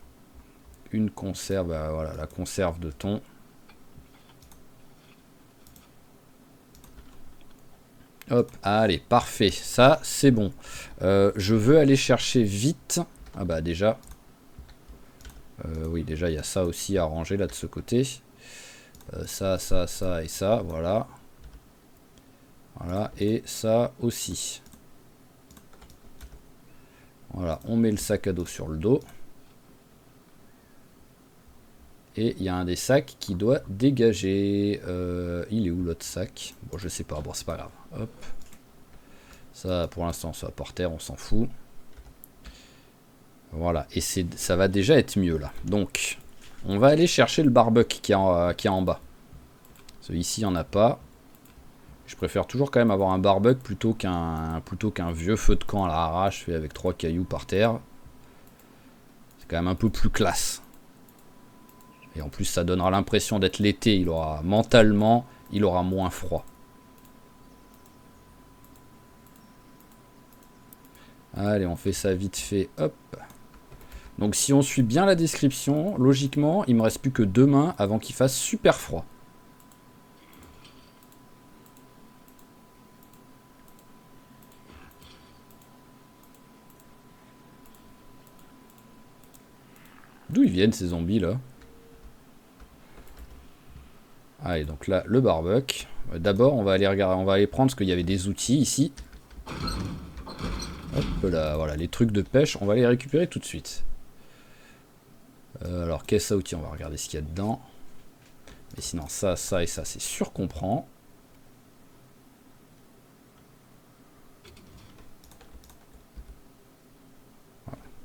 une conserve, voilà, la conserve de thon. Hop, allez, parfait, ça c'est bon. Je veux aller chercher vite. Ah bah déjà. Oui, déjà il y a ça aussi à ranger là de ce côté. Ça et ça, voilà. Voilà, et ça aussi. Voilà, on met le sac à dos sur le dos. Et il y a un des sacs qui doit dégager. Il est où l'autre sac? Bon, je sais pas, bon, c'est pas grave. Hop. Ça, pour l'instant, ça va par terre, on s'en fout. Voilà, et ça va déjà être mieux là. Donc, on va aller chercher le barbecue qui est en bas. Parce ici, il n'y en a pas. Je préfère toujours quand même avoir un barbecue plutôt qu'un vieux feu de camp à l'arrache fait avec 3 cailloux par terre. C'est quand même un peu plus classe. Et en plus, ça donnera l'impression d'être l'été. Mentalement, il aura moins froid. Allez, on fait ça vite fait. Hop. Donc si on suit bien la description, logiquement, il me reste plus que 2 mains avant qu'il fasse super froid. D'où ils viennent ces zombies là? Allez, donc là, le barbecue. D'abord, on va aller regarder, on va aller prendre, parce qu'il y avait des outils ici. Hop là, voilà, les trucs de pêche, on va les récupérer tout de suite. Alors, caisse à outils, on va regarder ce qu'il y a dedans. Mais sinon, ça et ça, c'est sûr qu'on prend.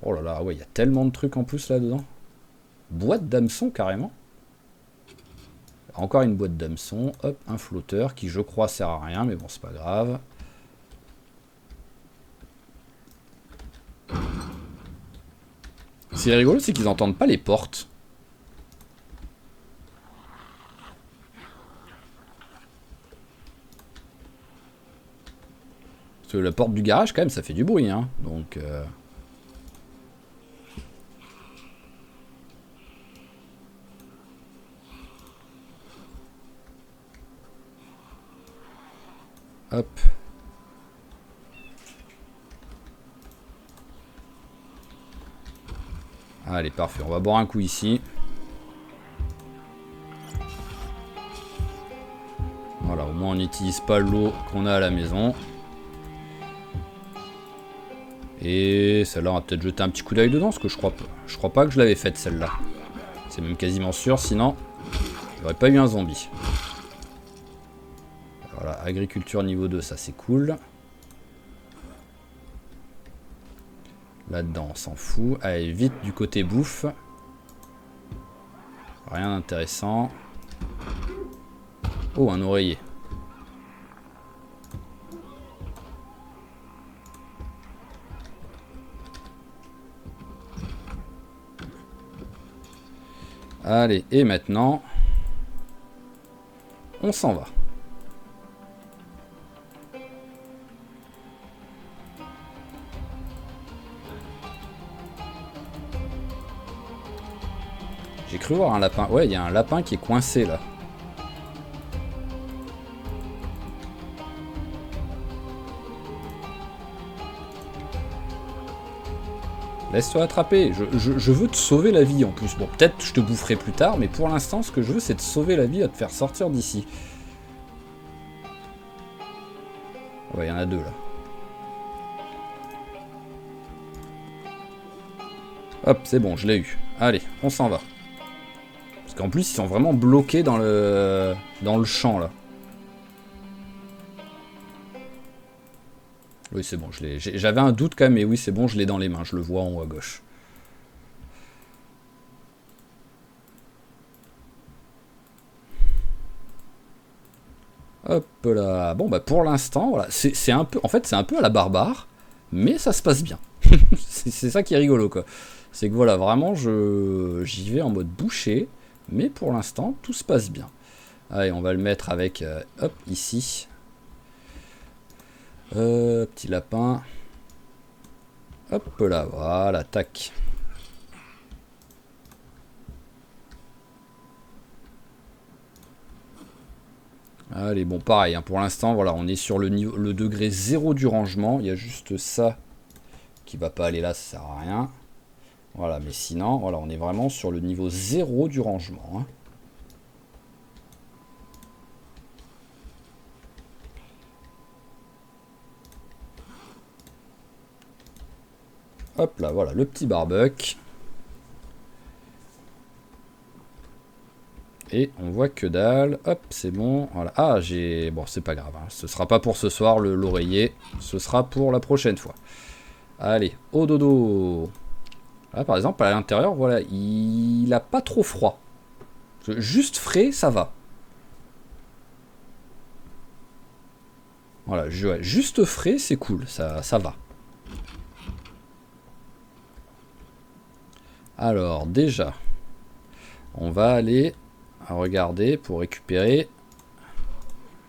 Oh là là, ouais, il y a tellement de trucs en plus là-dedans. Boîte d'hameçon carrément. Encore une boîte d'hameçon. Hop, un flotteur qui je crois sert à rien, mais bon, c'est pas grave. Ce qui est rigolo, c'est qu'ils n'entendent pas les portes. Parce que la porte du garage, quand même, ça fait du bruit, hein. Donc... Hop. Allez, parfait. On va boire un coup ici. Voilà, au moins on n'utilise pas l'eau qu'on a à la maison. Et celle-là, on va peut-être jeter un petit coup d'œil dedans, parce que je crois pas que je l'avais faite, celle-là. C'est même quasiment sûr, sinon, j'aurais pas eu un zombie. Voilà, agriculture niveau 2, ça c'est cool. Là-dedans, on s'en fout. Allez, vite du côté bouffe. Rien d'intéressant. Oh, un oreiller. Allez, et maintenant, on s'en va. J'ai cru voir un lapin. Ouais, il y a un lapin qui est coincé là. Laisse-toi attraper. Je veux te sauver la vie en plus. Bon, peut-être je te boufferai plus tard, mais pour l'instant, ce que je veux, c'est te sauver la vie et te faire sortir d'ici. Ouais, il y en a deux là. Hop, c'est bon, je l'ai eu. Allez, on s'en va. Parce qu'en plus, ils sont vraiment bloqués dans le champ là. Oui, c'est bon, j'avais un doute quand même, mais oui, c'est bon, je l'ai dans les mains, je le vois en haut à gauche. Hop là. Bon, bah pour l'instant, voilà, c'est un peu, en fait, c'est un peu à la barbare, mais ça se passe bien. C'est ça qui est rigolo, quoi. C'est que voilà, vraiment, j'y vais en mode boucher, mais pour l'instant, tout se passe bien. Allez, on va le mettre avec, hop, ici. Petit lapin. Hop là, voilà, tac. Allez, bon, pareil, hein, pour l'instant, voilà, on est sur le degré 0 du rangement. Il y a juste ça qui va pas aller là, ça sert à rien. Voilà, mais sinon, voilà, on est vraiment sur le niveau 0 du rangement. Hein. Hop là, voilà, le petit barbecue. Et on voit que dalle. Hop, c'est bon. Voilà. Ah, j'ai... Bon, c'est pas grave. Hein. Ce sera pas pour ce soir, l'oreiller. Ce sera pour la prochaine fois. Allez, au dodo. Là, par exemple, à l'intérieur, voilà, il a pas trop froid. Juste frais, ça va. Voilà, ouais, juste frais, c'est cool. Ça va. Alors, déjà, on va aller regarder pour récupérer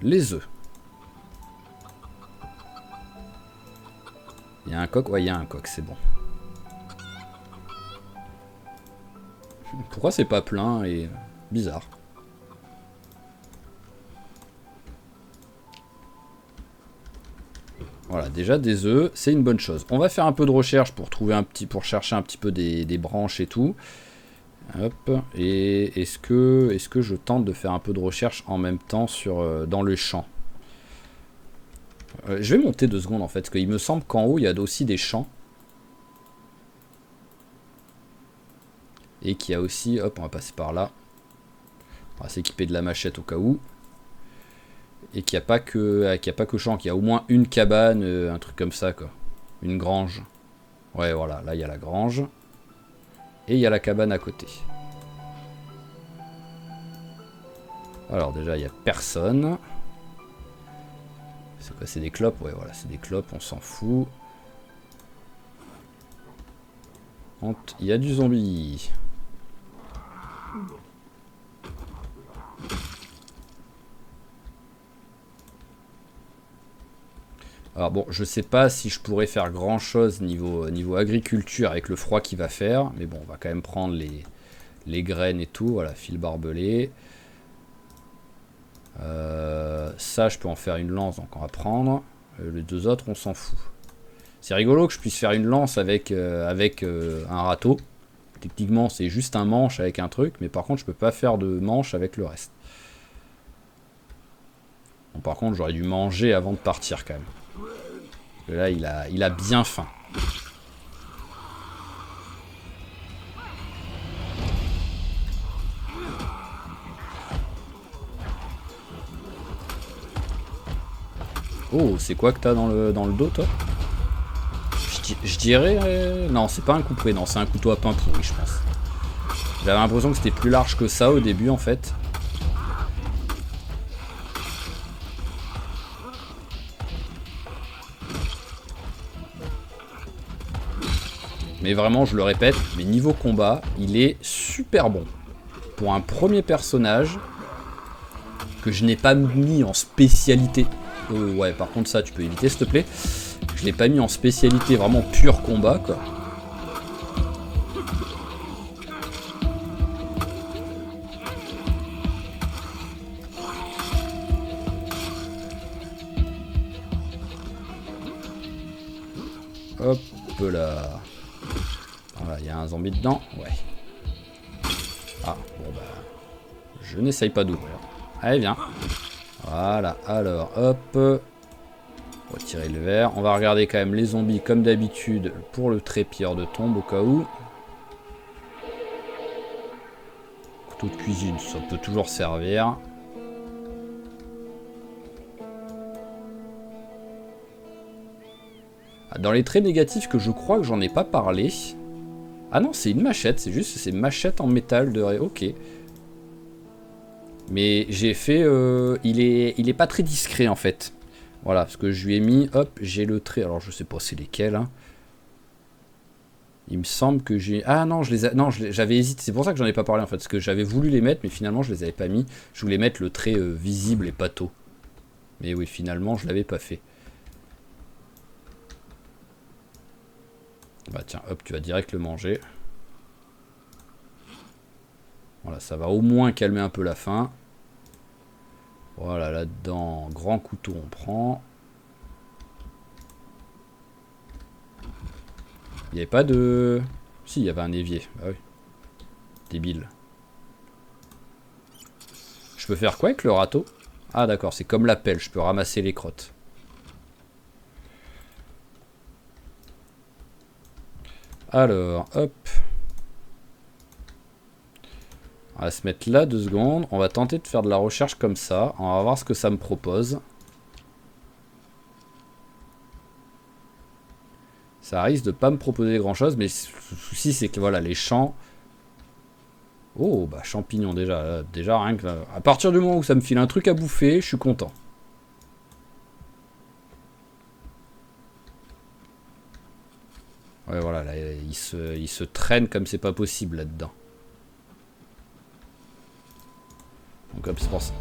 les œufs. Il y a un coq? Ouais, il y a un coq, c'est bon. Pourquoi c'est pas plein et bizarre? Voilà, déjà des œufs, c'est une bonne chose. On va faire un peu de recherche pour trouver pour chercher un petit peu des branches et tout. Hop, et est-ce que je tente de faire un peu de recherche en même temps dans le champ? Je vais monter 2 secondes en fait, parce qu'il me semble qu'en haut il y a aussi des champs. Et qu'il y a aussi, hop, on va passer par là. On va s'équiper de la machette au cas où. Et qu'il n'y a pas que champ, qu'il y a au moins une cabane, un truc comme ça quoi. Une grange. Ouais, voilà, là il y a la grange. Et il y a la cabane à côté. Alors déjà, il n'y a personne. C'est quoi, c'est des clopes? Ouais, voilà, c'est des clopes, on s'en fout. Il y a du zombie. Alors bon, je sais pas si je pourrais faire grand chose niveau agriculture avec le froid qu'il va faire. Mais bon, on va quand même prendre les graines et tout. Voilà, fil barbelé. Ça, je peux en faire une lance, donc on va prendre. Les deux autres, on s'en fout. C'est rigolo que je puisse faire une lance avec un râteau. Techniquement, c'est juste un manche avec un truc, mais par contre, je peux pas faire de manche avec le reste. Bon, par contre, j'aurais dû manger avant de partir quand même. Parce que là, il a bien faim. Oh, c'est quoi que t'as dans le dos, toi? Je dirais... Non, c'est pas un couperet, non, c'est un couteau à pain pourri, je pense. J'avais l'impression que c'était plus large que ça au début, en fait. Mais vraiment, je le répète, mais niveau combat, il est super bon. Pour un premier personnage que je n'ai pas mis en spécialité. Ouais, par contre, ça, tu peux éviter, s'il te plaît. Je l'ai pas mis en spécialité vraiment pur combat, quoi. Hop là. Voilà, il y a un zombie dedans. Ouais. Ah, bon bah... Je n'essaye pas d'ouvrir. Allez, viens. Voilà, alors, hop. Retirer le verre. On va regarder quand même les zombies comme d'habitude pour le trépied de tombe au cas où. Couteau de cuisine, ça peut toujours servir. Dans les traits négatifs que je crois que j'en ai pas parlé. Ah non, c'est une machette, c'est juste, c'est une machette en métal de... Ok. Mais j'ai fait... il est pas très discret en fait. Voilà, parce que je lui ai mis... Hop, j'ai le trait. Alors je sais pas c'est lesquels. Hein. Il me semble que j'ai... Ah non, j'avais hésité. C'est pour ça que j'en ai pas parlé en fait. Parce que j'avais voulu les mettre, mais finalement je les avais pas mis. Je voulais mettre le trait visible et pâteau. Mais oui, finalement je l'avais pas fait. Bah tiens, hop, tu vas direct le manger. Voilà, ça va au moins calmer un peu la faim. Voilà, là-dedans, grand couteau, on prend. Il n'y avait pas de... Si, il y avait un évier. Ah oui. Débile. Je peux faire quoi avec le râteau? Ah d'accord, c'est comme la pelle, je peux ramasser les crottes. Alors, hop. On va se mettre là 2 secondes. On va tenter de faire de la recherche comme ça. On va voir ce que ça me propose. Ça risque de pas me proposer grand chose, mais le souci c'est que voilà, les champs... Oh, bah champignons déjà. Déjà rien que là. À partir du moment où ça me file un truc à bouffer, je suis content. Ouais, voilà, là, il se traîne comme c'est pas possible là-dedans. Donc hop, c'est pour ça.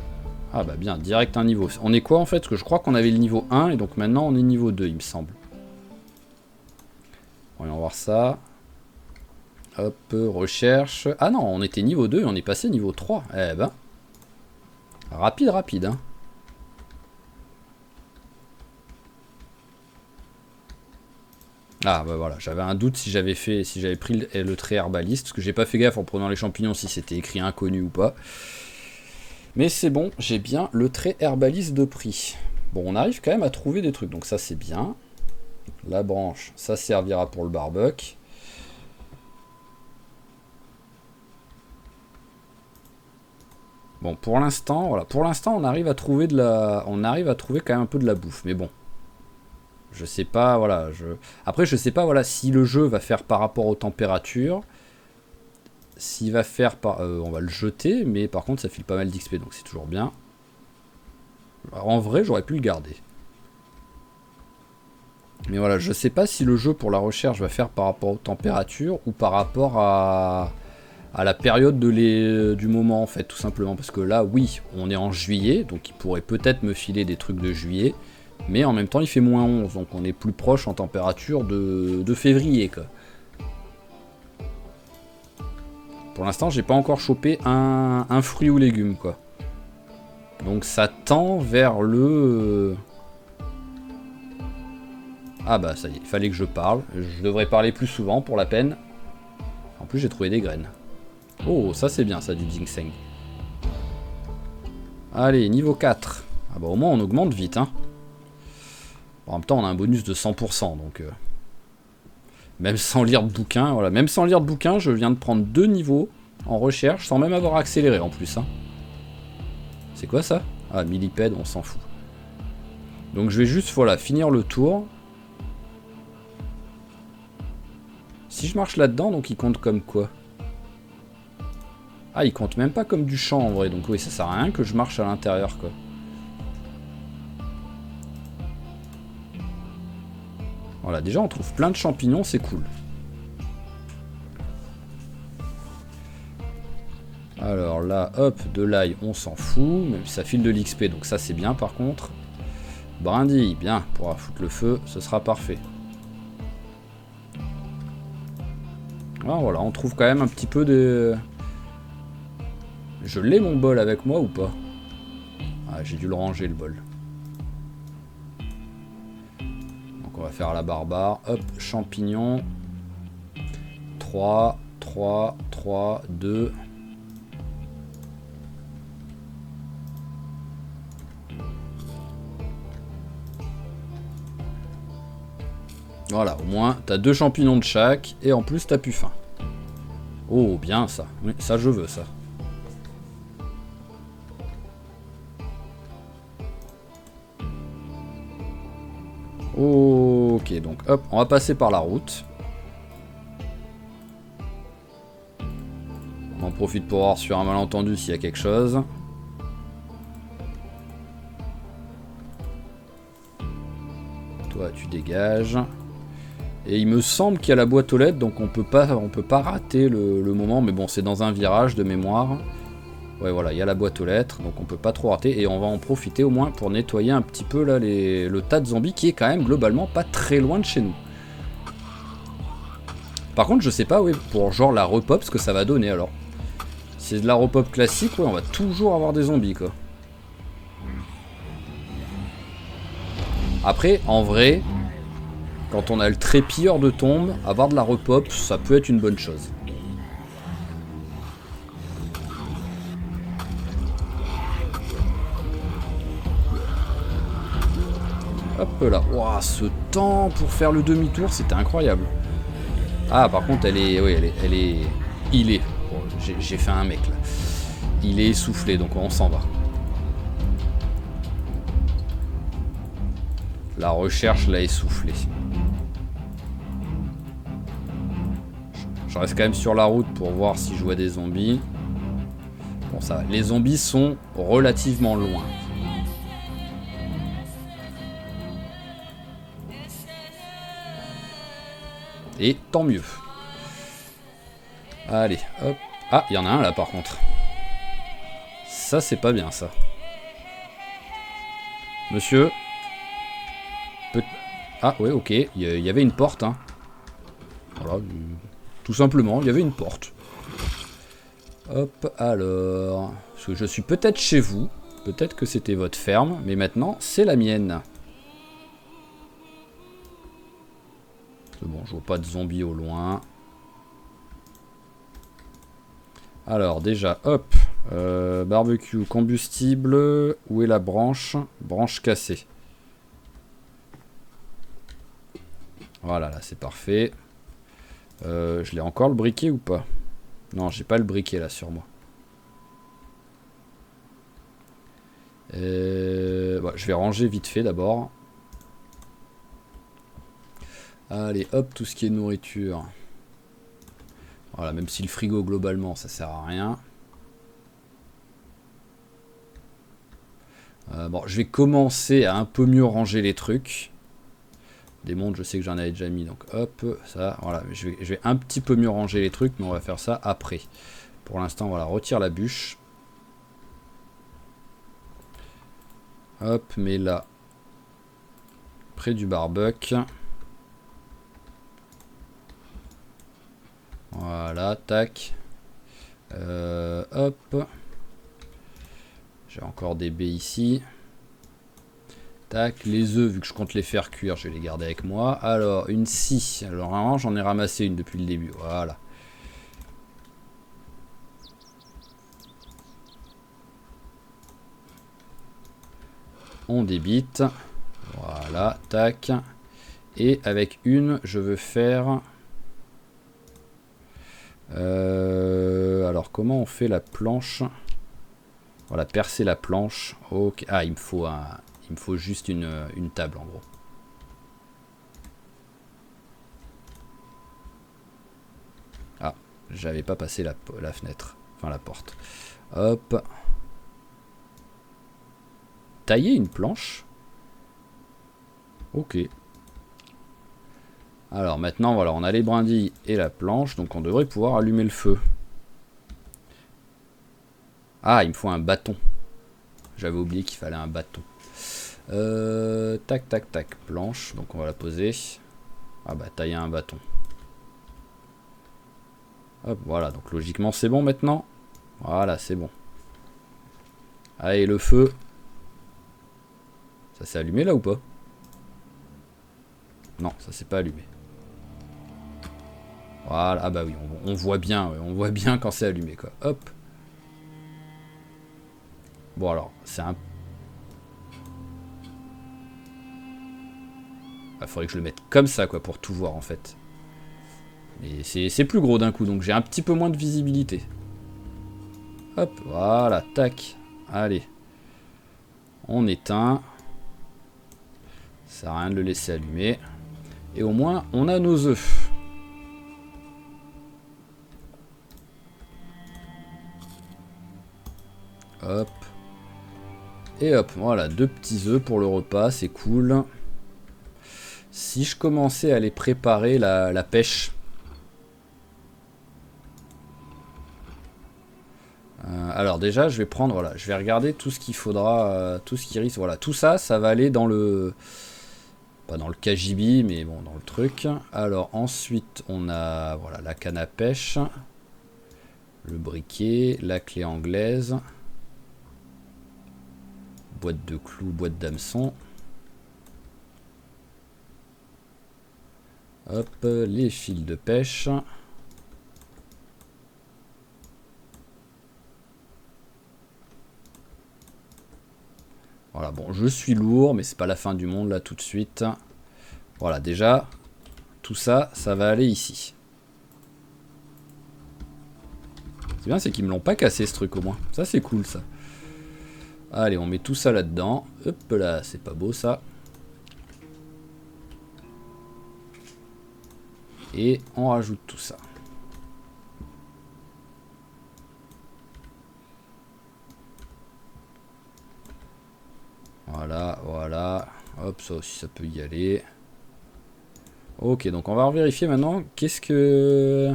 Ah bah bien, direct un niveau. On est quoi en fait? Parce que je crois qu'on avait le niveau 1 et donc maintenant on est niveau 2, il me semble. Voyons voir ça. Hop, recherche. Ah non, on était niveau 2 et on est passé niveau 3. Eh ben. Rapide, rapide, hein. Ah bah voilà, j'avais un doute si j'avais pris le trait herbaliste, parce que j'ai pas fait gaffe en prenant les champignons si c'était écrit inconnu ou pas. Mais c'est bon, j'ai bien le trait herbaliste de prix. Bon, on arrive quand même à trouver des trucs, donc ça c'est bien. La branche, ça servira pour le barbecue. Bon, pour l'instant, voilà, on arrive à trouver quand même un peu de la bouffe, mais bon. Je sais pas, voilà. Après, je sais pas, voilà, si le jeu va faire par rapport aux températures. S'il va faire par... on va le jeter, mais par contre, ça file pas mal d'XP, donc c'est toujours bien. Alors, en vrai, j'aurais pu le garder. Mais voilà, je sais pas si le jeu pour la recherche va faire par rapport aux températures ou par rapport à la période du moment, en fait, tout simplement. Parce que là, oui, on est en juillet, donc il pourrait peut-être me filer des trucs de juillet. Mais en même temps, il fait moins 11, donc on est plus proche en température de février, quoi. Pour l'instant, j'ai pas encore chopé un fruit ou légume, quoi. Donc ça tend vers le... Ah bah ça y est, il fallait que je parle. Je devrais parler plus souvent pour la peine. En plus, j'ai trouvé des graines. Oh, ça c'est bien, ça, du ginseng. Allez, niveau 4. Ah bah au moins on augmente vite, hein. Bon, en même temps, on a un bonus de 100%, donc... même sans lire de bouquin, voilà. Même sans lire de bouquin, je viens de prendre 2 niveaux en recherche, sans même avoir accéléré en plus, hein. C'est quoi ça? Ah, millipède, on s'en fout. Donc je vais juste, voilà, finir le tour. Si je marche là-dedans, donc il compte comme quoi? Ah, il compte même pas comme du champ en vrai, donc oui, ça sert à rien que je marche à l'intérieur, quoi. Voilà, déjà on trouve plein de champignons, c'est cool. Alors là, hop, de l'ail, on s'en fout, même si ça file de l'XP, donc ça c'est bien par contre. Brindille, bien, on pourra foutre le feu, ce sera parfait. Ah, voilà, on trouve quand même un petit peu de... Je l'ai mon bol avec moi ou pas? Ah, j'ai dû le ranger le bol. Donc on va faire la barbare. Hop, champignons. 3, 3, 3, 2. Voilà, au moins, t'as 2 champignons de chaque, et en plus, t'as plus faim. Oh, bien ça. Oui, ça, je veux, ça. Ok, donc, hop, on va passer par la route. On en profite pour voir sur un malentendu s'il y a quelque chose. Toi, tu dégages. Et il me semble qu'il y a la boîte aux lettres, donc on peut pas rater le moment, mais bon, c'est dans un virage de mémoire. Ouais, voilà, il y a la boîte aux lettres, donc on peut pas trop rater, et on va en profiter au moins pour nettoyer un petit peu là le tas de zombies qui est quand même globalement pas très loin de chez nous. Par contre, je sais pas, oui, pour genre la repop, ce que ça va donner alors. Si c'est de la repop classique, ouais, on va toujours avoir des zombies, quoi. Après, en vrai... Quand on a le trépilleur de tombe, avoir de la repop, ça peut être une bonne chose. Hop là. Ouah, ce temps pour faire le demi-tour, c'était incroyable. Ah, par contre, elle est... Oui, elle est... Il est... Bon, j'ai fait un mec, là. Il est essoufflé, donc on s'en va. La recherche l'a essoufflé. Je reste quand même sur la route pour voir si je vois des zombies. Bon, ça va. Les zombies sont relativement loin. Et tant mieux. Allez, hop. Ah, il y en a un là par contre. Ça, c'est pas bien ça. Monsieur. Ah, ouais, ok. Il y avait une porte, hein. Voilà. Tout simplement, il y avait une porte. Hop, alors... Parce que je suis peut-être chez vous. Peut-être que c'était votre ferme. Mais maintenant, c'est la mienne. C'est bon, je vois pas de zombies au loin. Alors, déjà, hop. Barbecue, combustible. Où est la branche? Branche cassée. Voilà, là, c'est parfait. Je l'ai encore le briquet ou pas? Non, j'ai pas le briquet là sur moi. Bah, je vais ranger vite fait d'abord. Allez, hop, tout ce qui est nourriture. Voilà, même si le frigo, globalement, ça sert à rien. Bon, je vais commencer à un peu mieux ranger les trucs. Des montres, je sais que j'en avais déjà mis, donc hop, ça, voilà. Je vais un petit peu mieux ranger les trucs, mais on va faire ça après. Pour l'instant, voilà, retire la bûche. Hop, mets là, près du barbecue. Voilà, tac. Hop. J'ai encore des baies ici. Tac, les œufs, vu que je compte les faire cuire, je vais les garder avec moi. Alors, une scie. Alors, vraiment, j'en ai ramassé une depuis le début. Voilà. On débite. Voilà, tac. Et avec une, je veux faire... alors, comment on fait la planche? Voilà, percer la planche. Ok. Ah, il me faut juste une table, en gros. Ah, j'avais pas passé la fenêtre. Enfin, la porte. Hop. Tailler une planche. Ok. Alors maintenant, voilà, on a les brindilles et la planche, donc on devrait pouvoir allumer le feu. Ah, il me faut un bâton. J'avais oublié qu'il fallait un bâton. Tac, tac, tac, planche, donc on va la poser. Ah bah, tailler un bâton. Hop, voilà, donc logiquement c'est bon maintenant. Voilà, c'est bon. Allez, le feu. Ça s'est allumé là ou pas? Non, ça s'est pas allumé. Voilà, ah bah oui, on voit bien, ouais, on voit bien quand c'est allumé, quoi. Hop. Bon alors, c'est un... Il faudrait que je le mette comme ça, quoi, pour tout voir, en fait. Mais c'est plus gros d'un coup, donc j'ai un petit peu moins de visibilité. Hop, voilà, tac. Allez. On éteint. Ça sert à rien de le laisser allumer. Et au moins, on a nos œufs. Hop. Et hop, voilà, 2 petits œufs pour le repas, c'est cool. Si je commençais à les préparer, la pêche... alors déjà, je vais prendre, voilà, je vais regarder tout ce qu'il faudra, tout ce qui risque, voilà, tout ça, ça va aller dans le... Pas dans le cagibi, mais bon, dans le truc. Alors ensuite, on a, voilà, la canne à pêche, le briquet, la clé anglaise, boîte de clous, boîte d'hameçon. Hop, les fils de pêche. Voilà, bon, je suis lourd, mais c'est pas la fin du monde là tout de suite. Voilà, déjà, tout ça, ça va aller ici. C'est bien, c'est qu'ils me l'ont pas cassé ce truc au moins. Ça, c'est cool ça. Allez, on met tout ça là-dedans. Hop là, c'est pas beau ça. Et on rajoute tout ça. Voilà, voilà. Hop, ça aussi, ça peut y aller. Ok, donc on va vérifier maintenant. Qu'est-ce que...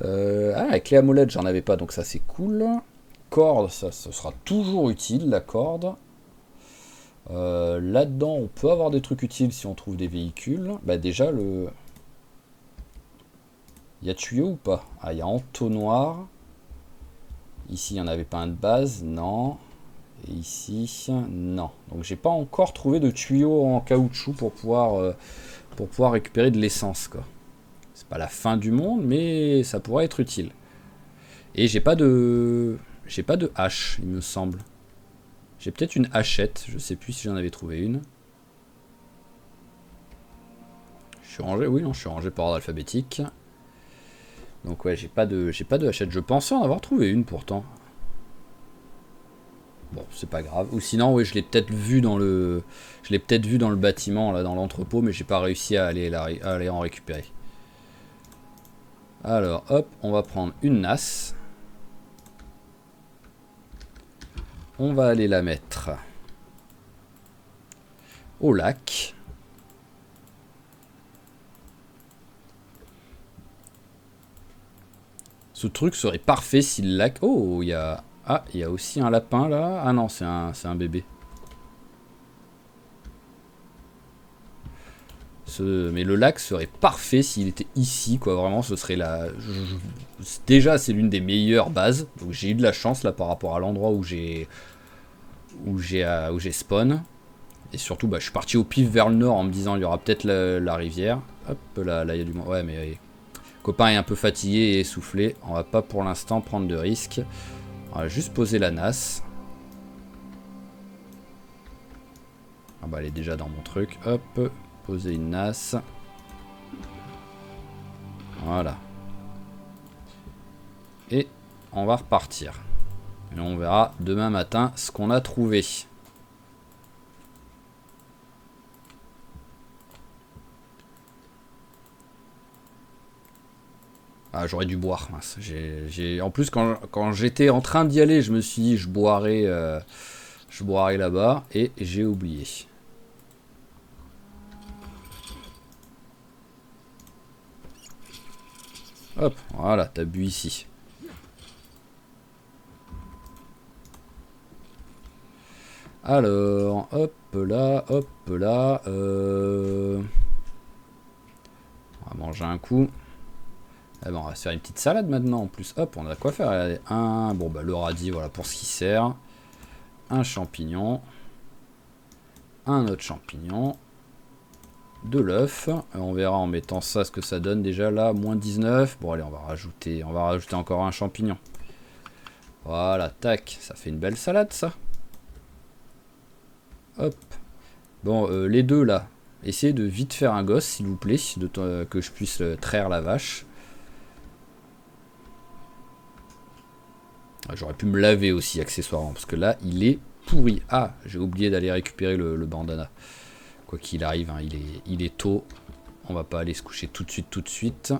ah, la clé à molette, j'en avais pas, donc ça c'est cool. Corde, ça ce sera toujours utile, la corde. Là-dedans, on peut avoir des trucs utiles si on trouve des véhicules. Bah déjà, le... Il y a tuyau ou pas? Ah, il y a entonnoir. Ici, il n'y en avait pas un de base, non. Et ici, non. Donc j'ai pas encore trouvé de tuyau en caoutchouc pour pouvoir récupérer de l'essence, quoi. C'est pas la fin du monde, mais ça pourrait être utile. Et j'ai pas de hache, il me semble. J'ai peut-être une hachette, je sais plus si j'en avais trouvé une. Je suis rangé, oui, non, je suis rangé par ordre alphabétique. Donc ouais, j'ai pas de hachette. Je pensais en avoir trouvé une pourtant. Bon, c'est pas grave. Ou sinon, oui, je l'ai peut-être vu dans le... Je l'ai peut-être vu dans le bâtiment, là, dans l'entrepôt, mais j'ai pas réussi à aller en récupérer. Alors, hop, on va prendre une nasse. On va aller la mettre au lac. Ce truc serait parfait si le lac... Oh, il y a... Ah, il y a aussi un lapin, là. Ah non, c'est un bébé. Mais le lac serait parfait s'il était ici, quoi. Vraiment, ce serait la... Déjà, c'est l'une des meilleures bases. Donc j'ai eu de la chance, là, par rapport à l'endroit où j'ai spawn. Et surtout, bah, je suis parti au pif vers le nord en me disant il y aura peut-être la rivière. Hop, là, il y a du monde. Ouais, mais le copain est un peu fatigué et essoufflé. On va pas pour l'instant prendre de risques. On va juste poser la nasse. Ah bah, elle est déjà dans mon truc. Hop, poser une nasse. Voilà. Et on va repartir. Et on verra demain matin ce qu'on a trouvé. Ah, j'aurais dû boire. Mince. En plus, quand j'étais en train d'y aller, je me suis dit je boirais là-bas. Et j'ai oublié. Hop, voilà, t'as bu ici. Alors, hop là, hop là. On va manger un coup. Eh ben, on va se faire une petite salade maintenant en plus. Hop, on a quoi faire. Allez, bon, bah, le radis, voilà pour ce qui sert. Un champignon. Un autre champignon. De l'œuf. On verra en mettant ça ce que ça donne déjà là. Moins 19. Bon, allez, on va rajouter encore un champignon. Voilà, tac. Ça fait une belle salade, ça. Hop. Bon, les deux là. Essayez de vite faire un gosse, s'il vous plaît. Que je puisse traire la vache. J'aurais pu me laver aussi accessoirement, parce que là, il est pourri. Ah, j'ai oublié d'aller récupérer le bandana. Quoi qu'il arrive, hein, il est tôt. On va pas aller se coucher tout de suite.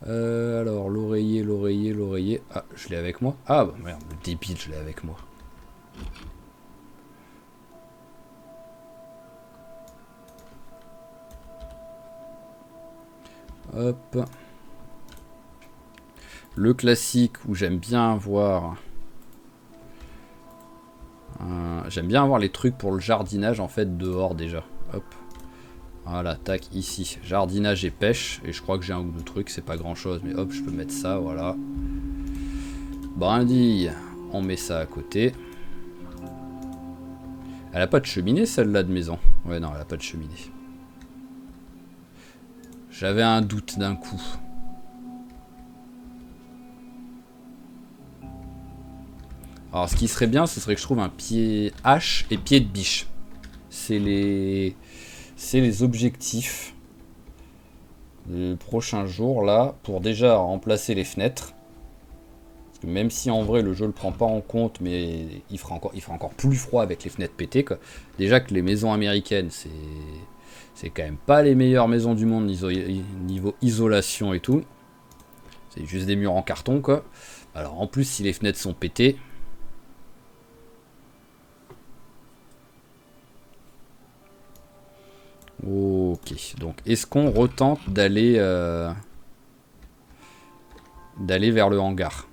Alors, l'oreiller. Ah, je l'ai avec moi. Ah, bah merde, le débile, je l'ai avec moi. Hop. Le classique où j'aime bien voir... j'aime bien avoir les trucs pour le jardinage en fait dehors déjà. Hop. Voilà, tac, ici. Jardinage et pêche. Et je crois que j'ai un ou deux trucs, c'est pas grand chose. Mais hop, je peux mettre ça, voilà. Brindille, on met ça à côté. Elle a pas de cheminée celle-là de maison. Ouais, non, elle a pas de cheminée. J'avais un doute d'un coup. Alors ce qui serait bien, ce serait que je trouve un pied hache et pied de biche. C'est les objectifs du prochain jour là, pour déjà remplacer les fenêtres. Parce que même si en vrai le jeu le prend pas en compte, mais il fera encore plus froid avec les fenêtres pétées, quoi. Déjà que les maisons américaines, c'est quand même pas les meilleures maisons du monde niveau isolation et tout. C'est juste des murs en carton, quoi. Alors en plus, si les fenêtres sont pétées... Ok, donc est-ce qu'on retente d'aller vers le hangar?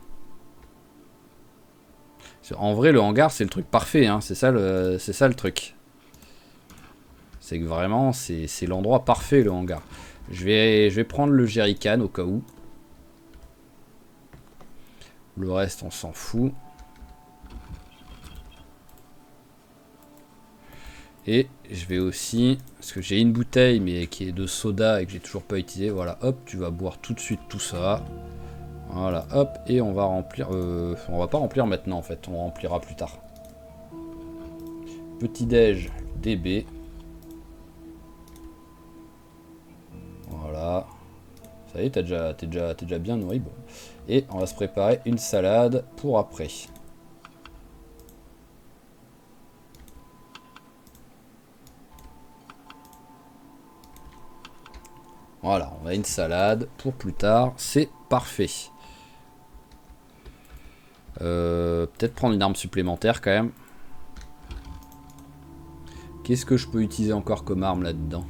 En vrai, le hangar, c'est le truc parfait, hein. C'est ça le truc. C'est que vraiment, c'est l'endroit parfait, le hangar. Je vais prendre le jerrycan au cas où. Le reste, on s'en fout. Et je vais aussi, parce que j'ai une bouteille mais qui est de soda et que j'ai toujours pas utilisé. Voilà, hop, tu vas boire tout de suite tout ça. Voilà, hop, et on va remplir. On va pas remplir maintenant en fait, on remplira plus tard. Petit déj DB. Voilà. Ça y est, t'es déjà bien nourri. Bon. Et on va se préparer une salade pour après. Voilà, on a une salade pour plus tard. C'est parfait. Peut-être prendre une arme supplémentaire quand même. Qu'est-ce que je peux utiliser encore comme arme là-dedans?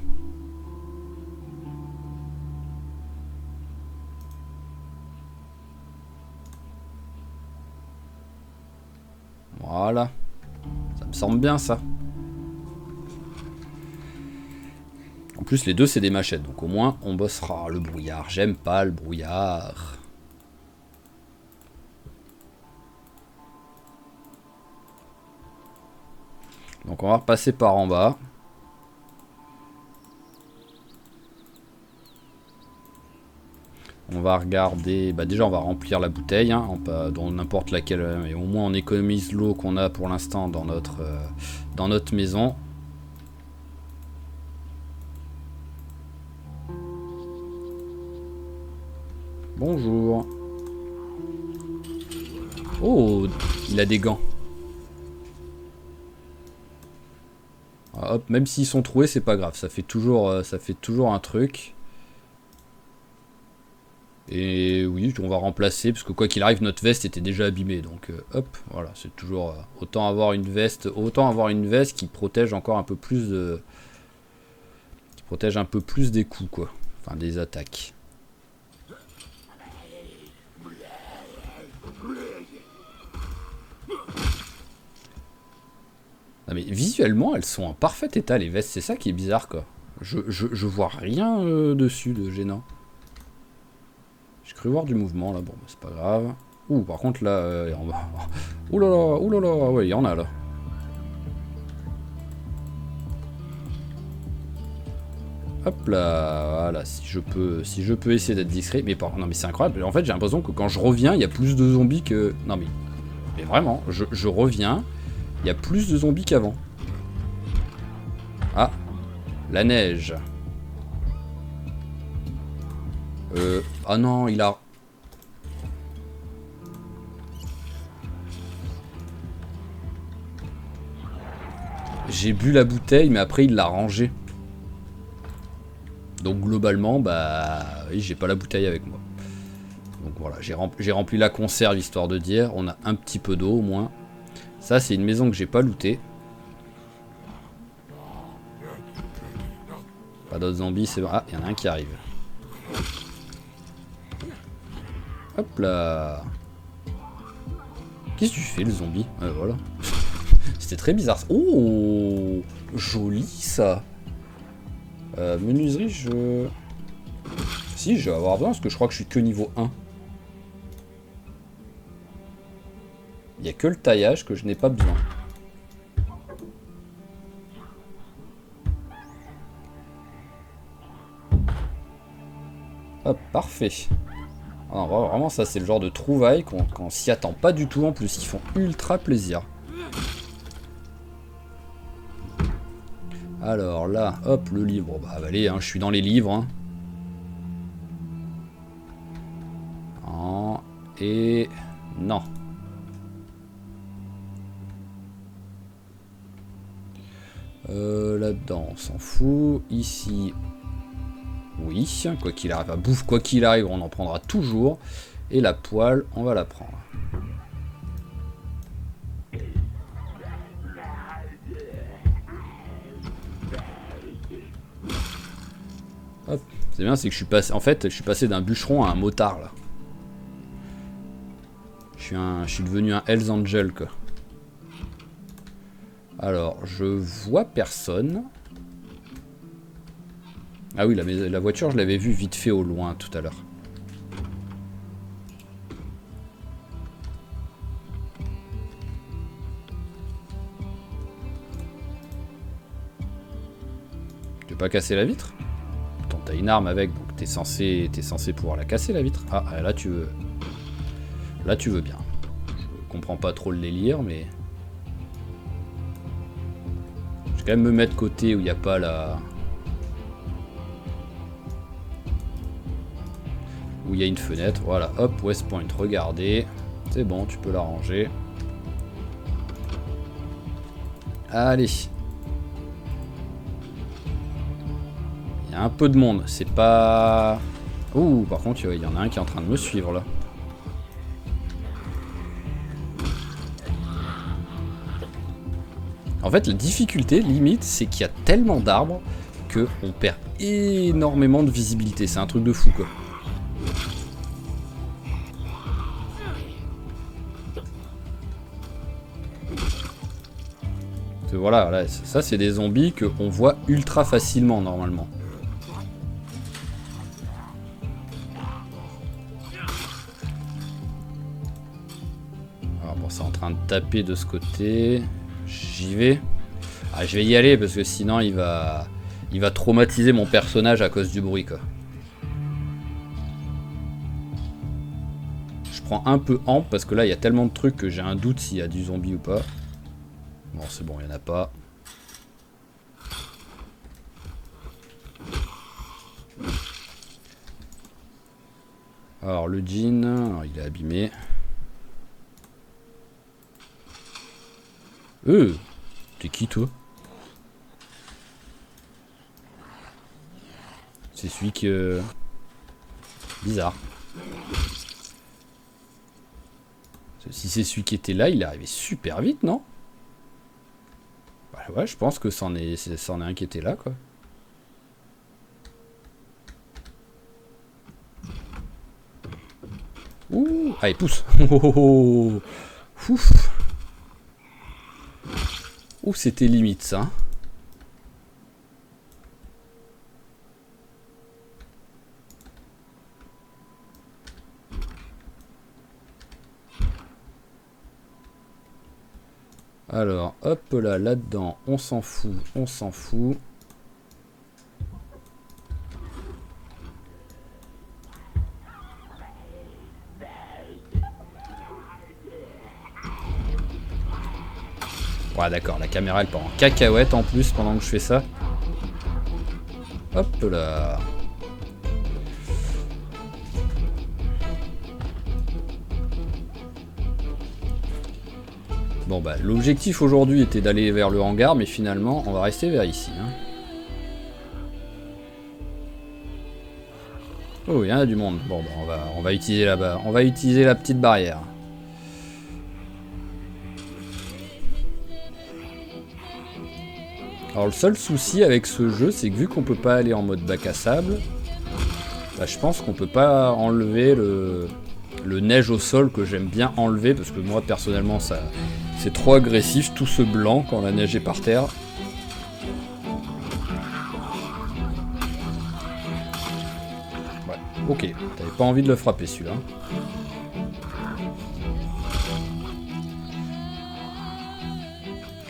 Voilà. Ça me semble bien ça. En plus les deux c'est des machettes, donc au moins on bossera. Le brouillard, j'aime pas le brouillard. Donc on va repasser par en bas. On va regarder, bah déjà on va remplir la bouteille, hein, dans n'importe laquelle, mais au moins on économise l'eau qu'on a pour l'instant dans notre maison. Bonjour. Oh, il a des gants. Hop, même s'ils sont troués, c'est pas grave, ça fait toujours un truc. Et oui, on va remplacer, parce que quoi qu'il arrive, notre veste était déjà abîmée. Donc hop, voilà, c'est toujours... autant avoir une veste qui protège encore un peu plus de... Qui protège un peu plus des coups, quoi. Enfin, des attaques. Non mais visuellement, elles sont en parfait état, les vestes. C'est ça qui est bizarre, quoi. Je vois rien dessus de gênant. J'ai cru voir du mouvement là, bon, bah, c'est pas grave. Ouh, par contre là, on va. Ouh là là, ouais, il y en a là. Hop là, voilà, si je peux essayer d'être discret. Mais non, mais c'est incroyable. En fait, j'ai l'impression que quand je reviens, il y a plus de zombies que. Non, mais vraiment, je reviens, il y a plus de zombies qu'avant. Ah, la neige. Ah non, il a. J'ai bu la bouteille, mais après il l'a rangée. Donc globalement, bah oui, j'ai pas la bouteille avec moi. Donc voilà, j'ai rempli la conserve histoire de dire. On a un petit peu d'eau au moins. Ça, c'est une maison que j'ai pas lootée. Pas d'autres zombies, c'est vrai. Ah, il y en a un qui arrive. Hop là. Qu'est-ce que tu fais, le zombie? Voilà. C'était très bizarre. Oh, joli ça. Menuiserie, je... Si, je vais avoir besoin parce que je crois que je suis que niveau 1. Il n'y a que le taillage que je n'ai pas besoin. Hop, parfait. Ah, vraiment, ça, c'est le genre de trouvailles qu'on s'y attend pas du tout. En plus, ils font ultra plaisir. Alors là, hop, le livre. Bah, allez, hein, je suis dans les livres. Hein. Oh, et... non. Là-dedans, on s'en fout. Ici... oui, quoi qu'il arrive, à bouffe, quoi qu'il arrive, on en prendra toujours. Et la poêle, on va la prendre. Hop, c'est bien, c'est que je suis passé. En fait, je suis passé d'un bûcheron à un motard là. Je suis devenu un Hells Angel quoi. Alors, je vois personne. Ah oui, la voiture, je l'avais vue vite fait au loin tout à l'heure. Tu veux pas casser la vitre? Attends, t'as une arme avec, donc t'es censé pouvoir la casser la vitre. Ah, là tu veux... là tu veux bien. Je comprends pas trop le délire, mais... je vais quand même me mettre côté où il n'y a pas la... où il y a une fenêtre, voilà, hop, West Point, regardez, c'est bon, tu peux la ranger. Allez. Il y a un peu de monde. C'est pas... Ouh, par contre, il y en a un qui est en train de me suivre, là. En fait, la difficulté, limite, c'est qu'il y a tellement d'arbres qu'on perd énormément de visibilité. C'est un truc de fou, quoi. Voilà, là, ça c'est des zombies qu'on voit ultra facilement normalement. Alors bon, c'est en train de taper de ce côté. J'y vais. Ah, je vais y aller parce que sinon il va traumatiser mon personnage à cause du bruit, quoi. Je prends un peu ample parce que là il y a tellement de trucs que j'ai un doute s'il y a du zombie ou pas. Bon, c'est bon, il n'y en a pas. Alors, le jean, alors, il est abîmé. T'es qui, toi? C'est celui que... Bizarre. Si c'est celui qui était là, il est arrivé super vite, non? Bah ouais, je pense que c'en est un qui était là, quoi. Ouh, allez, pousse. Ouf. Ouh, c'était limite, ça. Alors, hop là, là-dedans, on s'en fout, on s'en fout. Ouais, d'accord, la caméra elle part en cacahuète en plus pendant que je fais ça. Hop là. Bon bah, l'objectif aujourd'hui était d'aller vers le hangar, mais finalement, on va rester vers ici. Hein. Oh, il y en a du monde. Bon bah, on va utiliser là-bas. On va utiliser la petite barrière. Alors le seul souci avec ce jeu, c'est que vu qu'on peut pas aller en mode bac à sable, bah, je pense qu'on peut pas enlever le neige au sol que j'aime bien enlever, parce que moi personnellement ça c'est trop agressif, tout ce blanc quand la neige est par terre. Ouais, ok, t'avais pas envie de le frapper celui-là.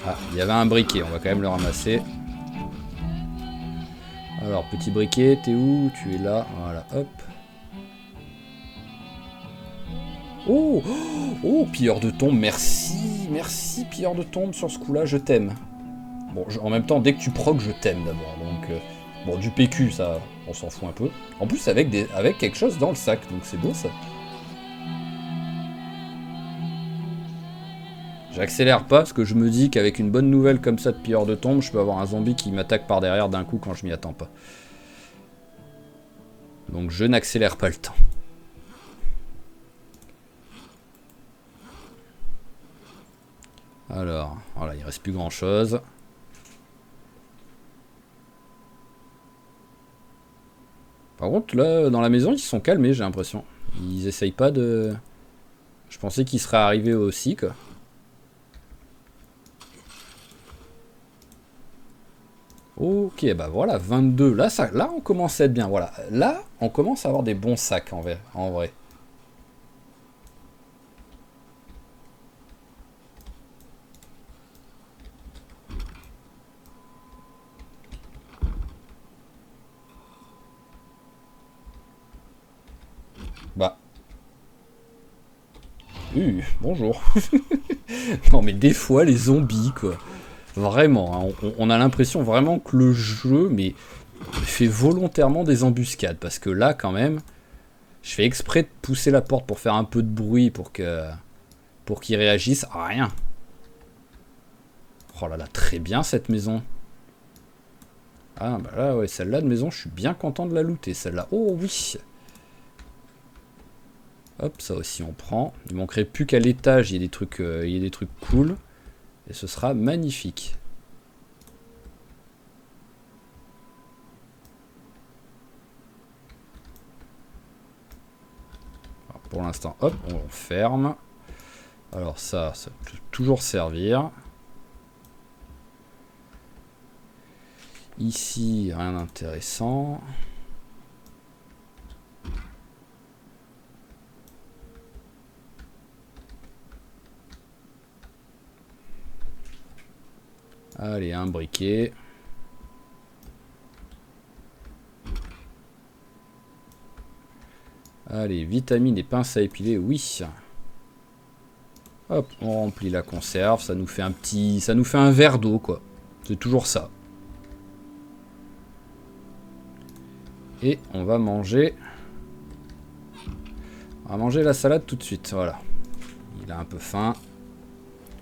Ah, il y avait un briquet, on va quand même le ramasser. Alors, petit briquet, t'es où? Tu es là, voilà, hop. Oh, oh, pilleur de tombes, merci, merci, pilleur de tombes sur ce coup-là, je t'aime. Bon, en même temps, dès que tu procs, je t'aime d'abord, donc... bon, du PQ, ça, on s'en fout un peu. En plus, avec quelque chose dans le sac, donc c'est beau, ça. J'accélère pas parce que je me dis qu'avec une bonne nouvelle comme ça de pilleur de tombe, je peux avoir un zombie qui m'attaque par derrière d'un coup quand je m'y attends pas. Donc je n'accélère pas le temps. Alors, voilà, il reste plus grand chose. Par contre, là, dans la maison, ils se sont calmés, j'ai l'impression. Ils essayent pas de... Je pensais qu'ils seraient arrivés aussi, quoi. Ok, bah voilà, 22. Là, on commence à être bien. Voilà, là, on commence à avoir des bons sacs en vrai. Bah. Bonjour. Non, mais des fois, les zombies, quoi. Vraiment, hein, on a l'impression vraiment que le jeu fait volontairement des embuscades. Parce que là, quand même, je fais exprès de pousser la porte pour faire un peu de bruit pour qu'ils réagissent. Rien. Oh là là, très bien cette maison. Ah bah là ouais, celle-là de maison, je suis bien content de la looter, celle-là. Oh oui. Hop, ça aussi on prend. Il manquerait plus qu'à l'étage, il y ait des trucs cool. Et ce sera magnifique. Alors, pour l'instant, hop, on ferme. Alors ça peut toujours servir. Ici, rien d'intéressant. Allez, un briquet. Allez, vitamines et pinces à épiler, oui. Hop, on remplit la conserve, ça nous fait un verre d'eau, quoi. C'est toujours ça. Et on va manger... On va manger la salade tout de suite, voilà. Il a un peu faim.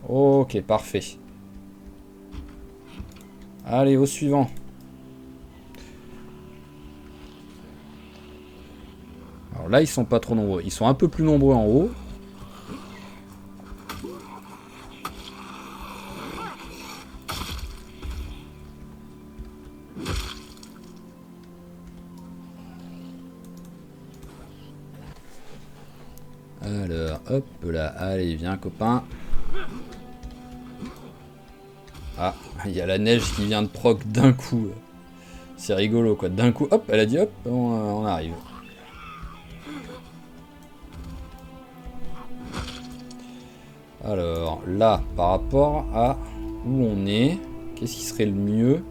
Ok, parfait. Allez, au suivant. Alors là, ils sont pas trop nombreux. Ils sont un peu plus nombreux en haut. Alors, hop là. Allez, viens, copain. Ah, il y a la neige qui vient de proc d'un coup. C'est rigolo, quoi. D'un coup, hop, elle a dit hop, on arrive. Alors, là, par rapport à où on est, qu'est-ce qui serait le mieux?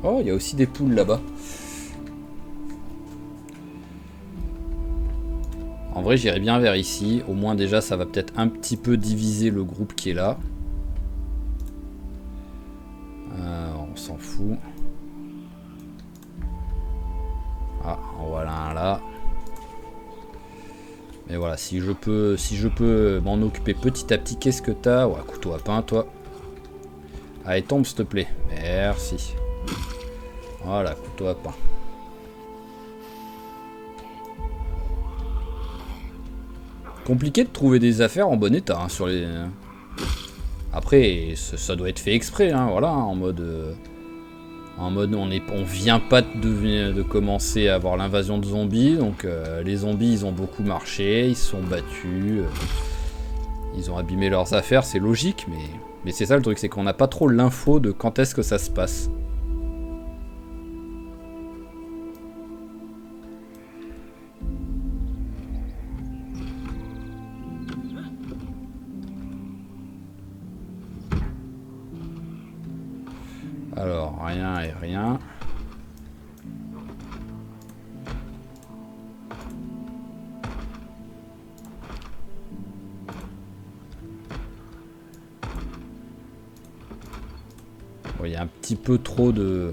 Oh, il y a aussi des poules là-bas. En vrai, j'irai bien vers ici. Au moins, déjà, ça va peut-être un petit peu diviser le groupe qui est là. On s'en fout. Ah, en voilà un là. Mais voilà, si je peux m'en occuper petit à petit, qu'est-ce que t'as? Ouais, couteau à pain, toi. Allez, tombe, s'il te plaît. Merci. Voilà, couteau à pain. Compliqué de trouver des affaires en bon état, hein, sur les... Après, ça doit être fait exprès, hein, voilà, hein, en mode on vient pas de commencer à avoir l'invasion de zombies, donc les zombies ils ont beaucoup marché, ils se sont battus, ils ont abîmé leurs affaires, c'est logique, mais c'est ça le truc, c'est qu'on n'a pas trop l'info de quand est-ce que ça se passe. Alors, rien et rien. Bon, il y a un petit peu trop de...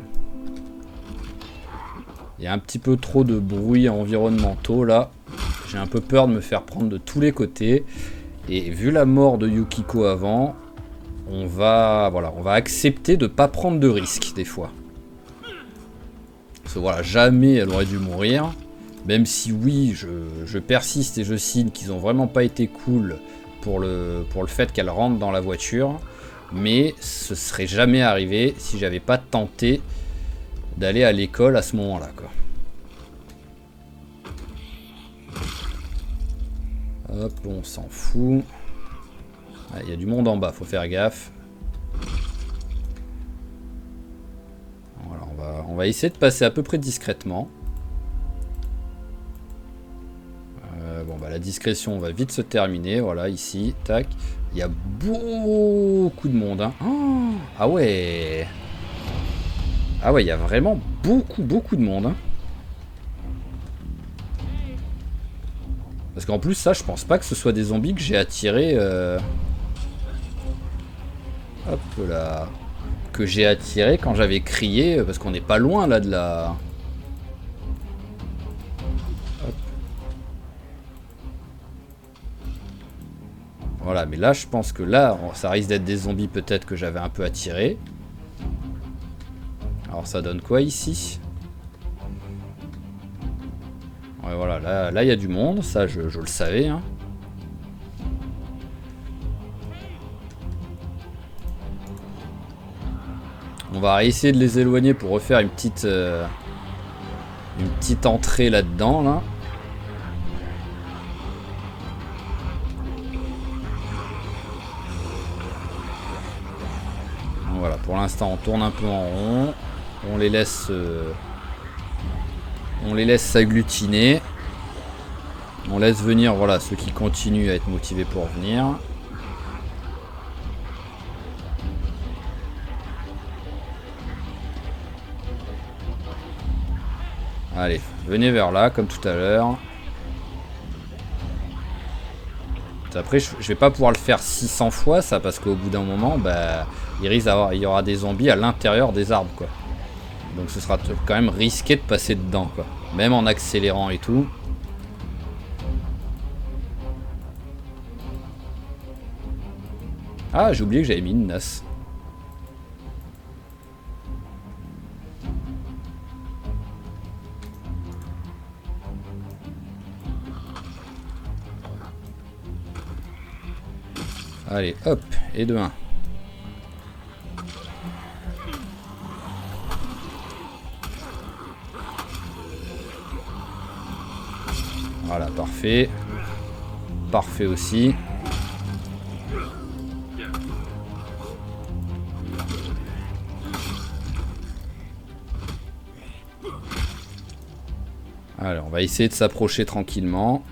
Il y a un petit peu trop de bruits environnementaux là. J'ai un peu peur de me faire prendre de tous les côtés. Et vu la mort de Yukiko avant, on va accepter de pas prendre de risques des fois. Parce que voilà, jamais elle aurait dû mourir. Même si oui, je persiste et je signe qu'ils ont vraiment pas été cool pour le fait qu'elle rentre dans la voiture. Mais ce serait jamais arrivé si j'avais pas tenté d'aller à l'école à ce moment-là, quoi. Hop, on s'en fout. Il y a du monde en bas, faut faire gaffe. Voilà, on va essayer de passer à peu près discrètement. Bon, bah la discrétion va vite se terminer. Voilà, ici, tac. Il y a beaucoup de monde, hein. Oh, ah ouais. Ah ouais, il y a vraiment beaucoup de monde, hein. Parce qu'en plus, ça, je pense pas que ce soit des zombies que j'ai attirés. Hop là. Que j'ai attiré quand j'avais crié. Parce qu'on n'est pas loin là de la... Hop. Voilà, mais là, je pense que là, ça risque d'être des zombies peut-être que j'avais un peu attirés. Alors, ça donne quoi ici? Ouais, voilà, là, il y a du monde. Ça, je le savais, hein. On va essayer de les éloigner pour refaire une petite entrée là-dedans, là. Donc voilà, pour l'instant, on tourne un peu en rond. On les laisse s'agglutiner. On laisse venir, voilà, ceux qui continuent à être motivés pour venir. Allez, venez vers là, comme tout à l'heure. Après, je vais pas pouvoir le faire 600 fois, ça, parce qu'au bout d'un moment, bah, il y aura des zombies à l'intérieur des arbres, quoi. Donc ce sera quand même risqué de passer dedans, quoi. Même en accélérant et tout. Ah, j'ai oublié que j'avais mis une NAS. Allez, hop, et de 1. Voilà, parfait. Parfait aussi. Alors, on va essayer de s'approcher tranquillement.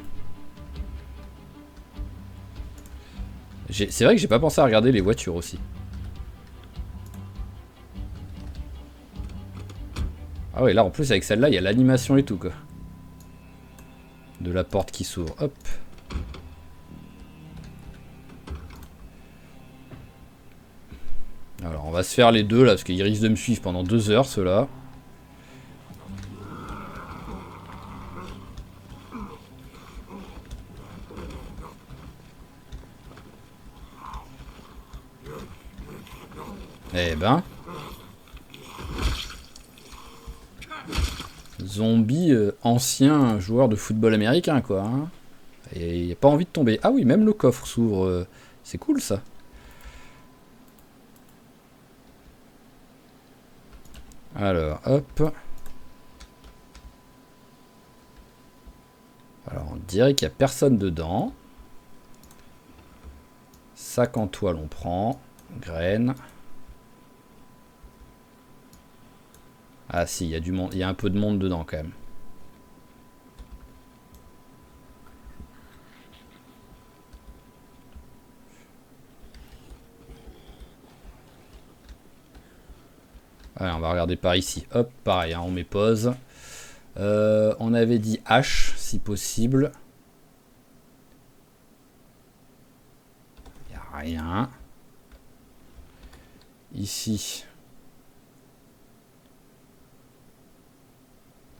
C'est vrai que j'ai pas pensé à regarder les voitures aussi. Ah ouais, là en plus avec celle-là, il y a l'animation et tout, quoi. De la porte qui s'ouvre. Hop. Alors, on va se faire les deux là, parce qu'ils risquent de me suivre pendant 2 heures, ceux-là. Eh ben. Zombie ancien joueur de football américain, quoi. Hein. Et il a pas envie de tomber. Ah oui, même le coffre s'ouvre. C'est cool, ça. Alors, hop. Alors, on dirait qu'il n'y a personne dedans. Sac en toile, on prend. Graines. Ah si, il y a du monde, il y a un peu de monde dedans quand même. Allez, on va regarder par ici. Hop, pareil, hein, on met pause. On avait dit H, si possible. Il n'y a rien. Ici.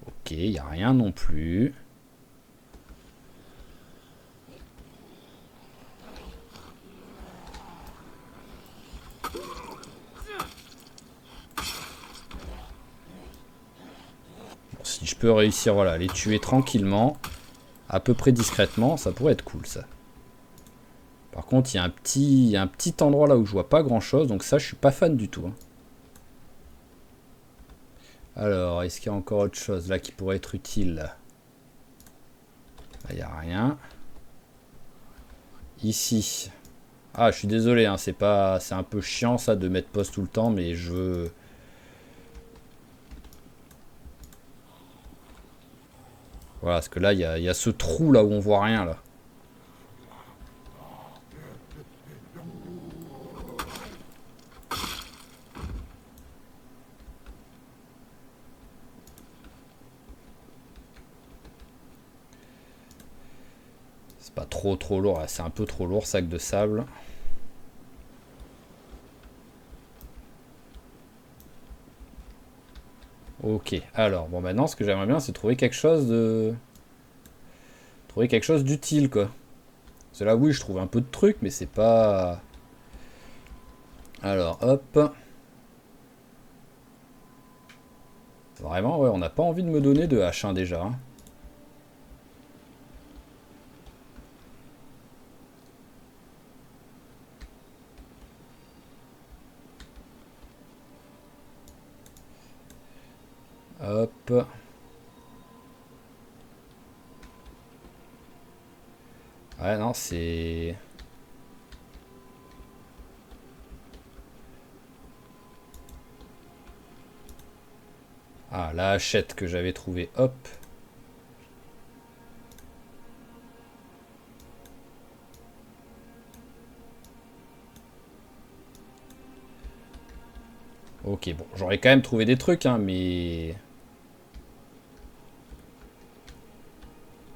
Ok, il n'y a rien non plus. Bon, si je peux réussir, voilà, à les tuer tranquillement, à peu près discrètement, ça pourrait être cool, ça. Par contre, il y a un petit endroit là où je vois pas grand chose, donc ça, je suis pas fan du tout. Hein. Alors, est-ce qu'il y a encore autre chose là qui pourrait être utile? Là, il n'y a rien. Ici. Ah, je suis désolé, hein, c'est un peu chiant ça de mettre pause tout le temps, mais je veux... Voilà, parce que là, il y a ce trou là où on voit rien là. C'est pas trop lourd, c'est un peu trop lourd, sac de sable. Ok, alors, bon maintenant, ce que j'aimerais bien, c'est trouver quelque chose de... Trouver quelque chose d'utile, quoi. C'est là, oui, je trouve un peu de trucs, mais c'est pas... Alors, hop. Vraiment, ouais, on n'a pas envie de me donner de H1 déjà. Hein. Hop. Ouais, non, c'est... Ah, la hachette que j'avais trouvée, hop. Ok, bon, j'aurais quand même trouvé des trucs, hein, mais...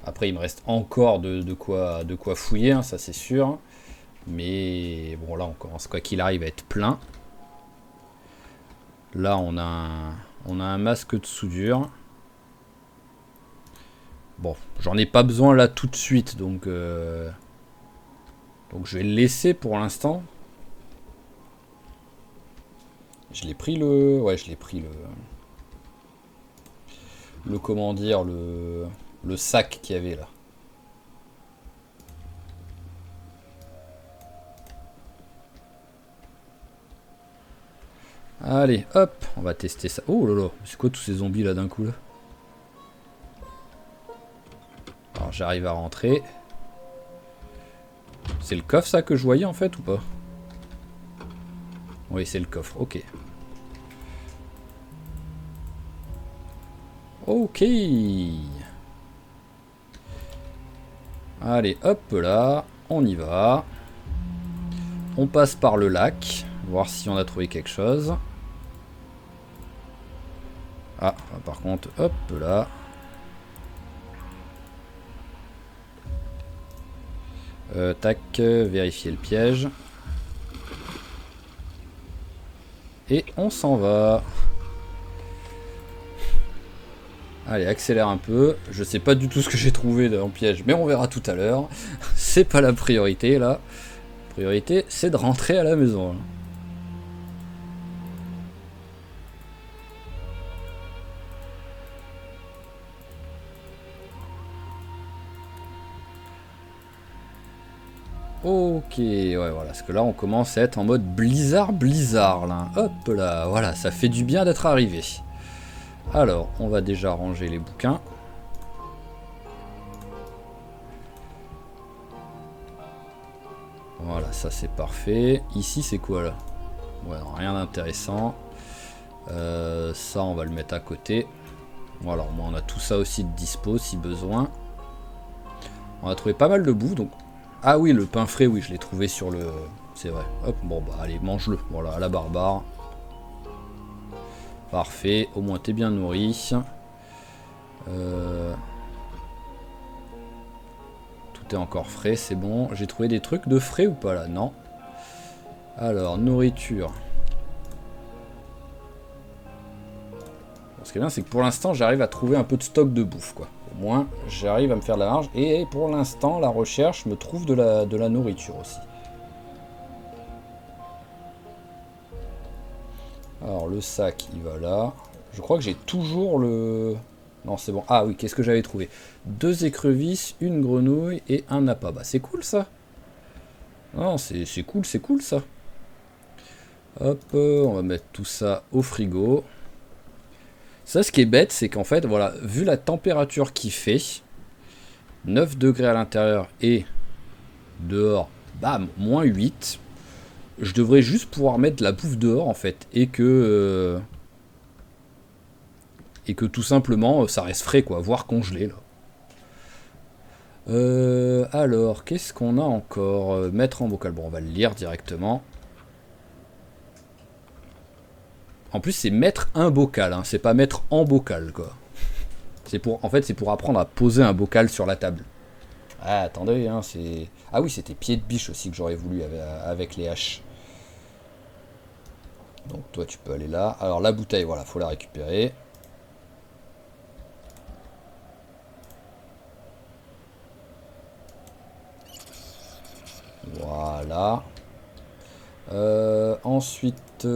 Après, il me reste encore de quoi fouiller, hein, ça c'est sûr. Mais bon, là, on commence, quoi qu'il arrive, à être plein. Là, on a un masque de soudure. Bon, j'en ai pas besoin là tout de suite, donc je vais le laisser pour l'instant. Je l'ai pris le... Ouais, je l'ai pris le comment dire, le sac qu'il y avait là. Allez, hop, on va tester ça. Oh là là, c'est quoi tous ces zombies là d'un coup là? Alors j'arrive à rentrer. C'est le coffre ça que je voyais en fait ou pas? Oui, c'est le coffre, ok. Ok. Allez, hop là, on y va. On passe par le lac, voir si on a trouvé quelque chose. Ah, par contre, hop là. Tac, vérifier le piège. Et on s'en va. Allez, accélère un peu. Je sais pas du tout ce que j'ai trouvé dans le piège, mais on verra tout à l'heure. C'est pas la priorité là. La priorité, c'est de rentrer à la maison. Ok, ouais, voilà, parce que là on commence à être en mode blizzard là. Hop là, voilà, ça fait du bien d'être arrivé. Alors, on va déjà ranger les bouquins. Voilà, ça c'est parfait. Ici c'est quoi là? Ouais, non, rien d'intéressant. Ça on va le mettre à côté. Voilà, bon, on a tout ça aussi de dispo si besoin. On a trouvé pas mal de bouffe donc. Ah oui, le pain frais, oui, je l'ai trouvé sur le... C'est vrai. Hop, bon bah allez, mange-le. Voilà, à la barbare. Parfait, au moins t'es bien nourri. Tout est encore frais, c'est bon. J'ai trouvé des trucs de frais ou pas là? Non. Alors, nourriture. Bon, ce qui est bien, c'est que pour l'instant, j'arrive à trouver un peu de stock de bouffe, quoi. Au moins, j'arrive à me faire de la marge. Et pour l'instant, la recherche me trouve de la nourriture aussi. Alors, le sac, il va là. Je crois que j'ai toujours le... Non, c'est bon. Ah oui, qu'est-ce que j'avais trouvé? 2 écrevisses, une grenouille et un appât. Bah, c'est cool, ça. Non, c'est cool, ça. Hop, on va mettre tout ça au frigo. Ça, ce qui est bête, c'est qu'en fait, voilà, vu la température qu'il fait, 9 degrés à l'intérieur et dehors, bam, moins 8, je devrais juste pouvoir mettre de la bouffe dehors, en fait, et que tout simplement, ça reste frais, quoi, voire congelé, là. Alors, qu'est-ce qu'on a encore? Mettre en bocal, bon, on va le lire directement. En plus, c'est mettre un bocal, hein, c'est pas mettre en bocal, quoi. En fait, c'est pour apprendre à poser un bocal sur la table. Ah, attendez, hein, c'est... Ah oui, c'était pied de biche aussi que j'aurais voulu avec les haches. Donc toi, tu peux aller là. Alors la bouteille, voilà, faut la récupérer. Voilà. Ensuite,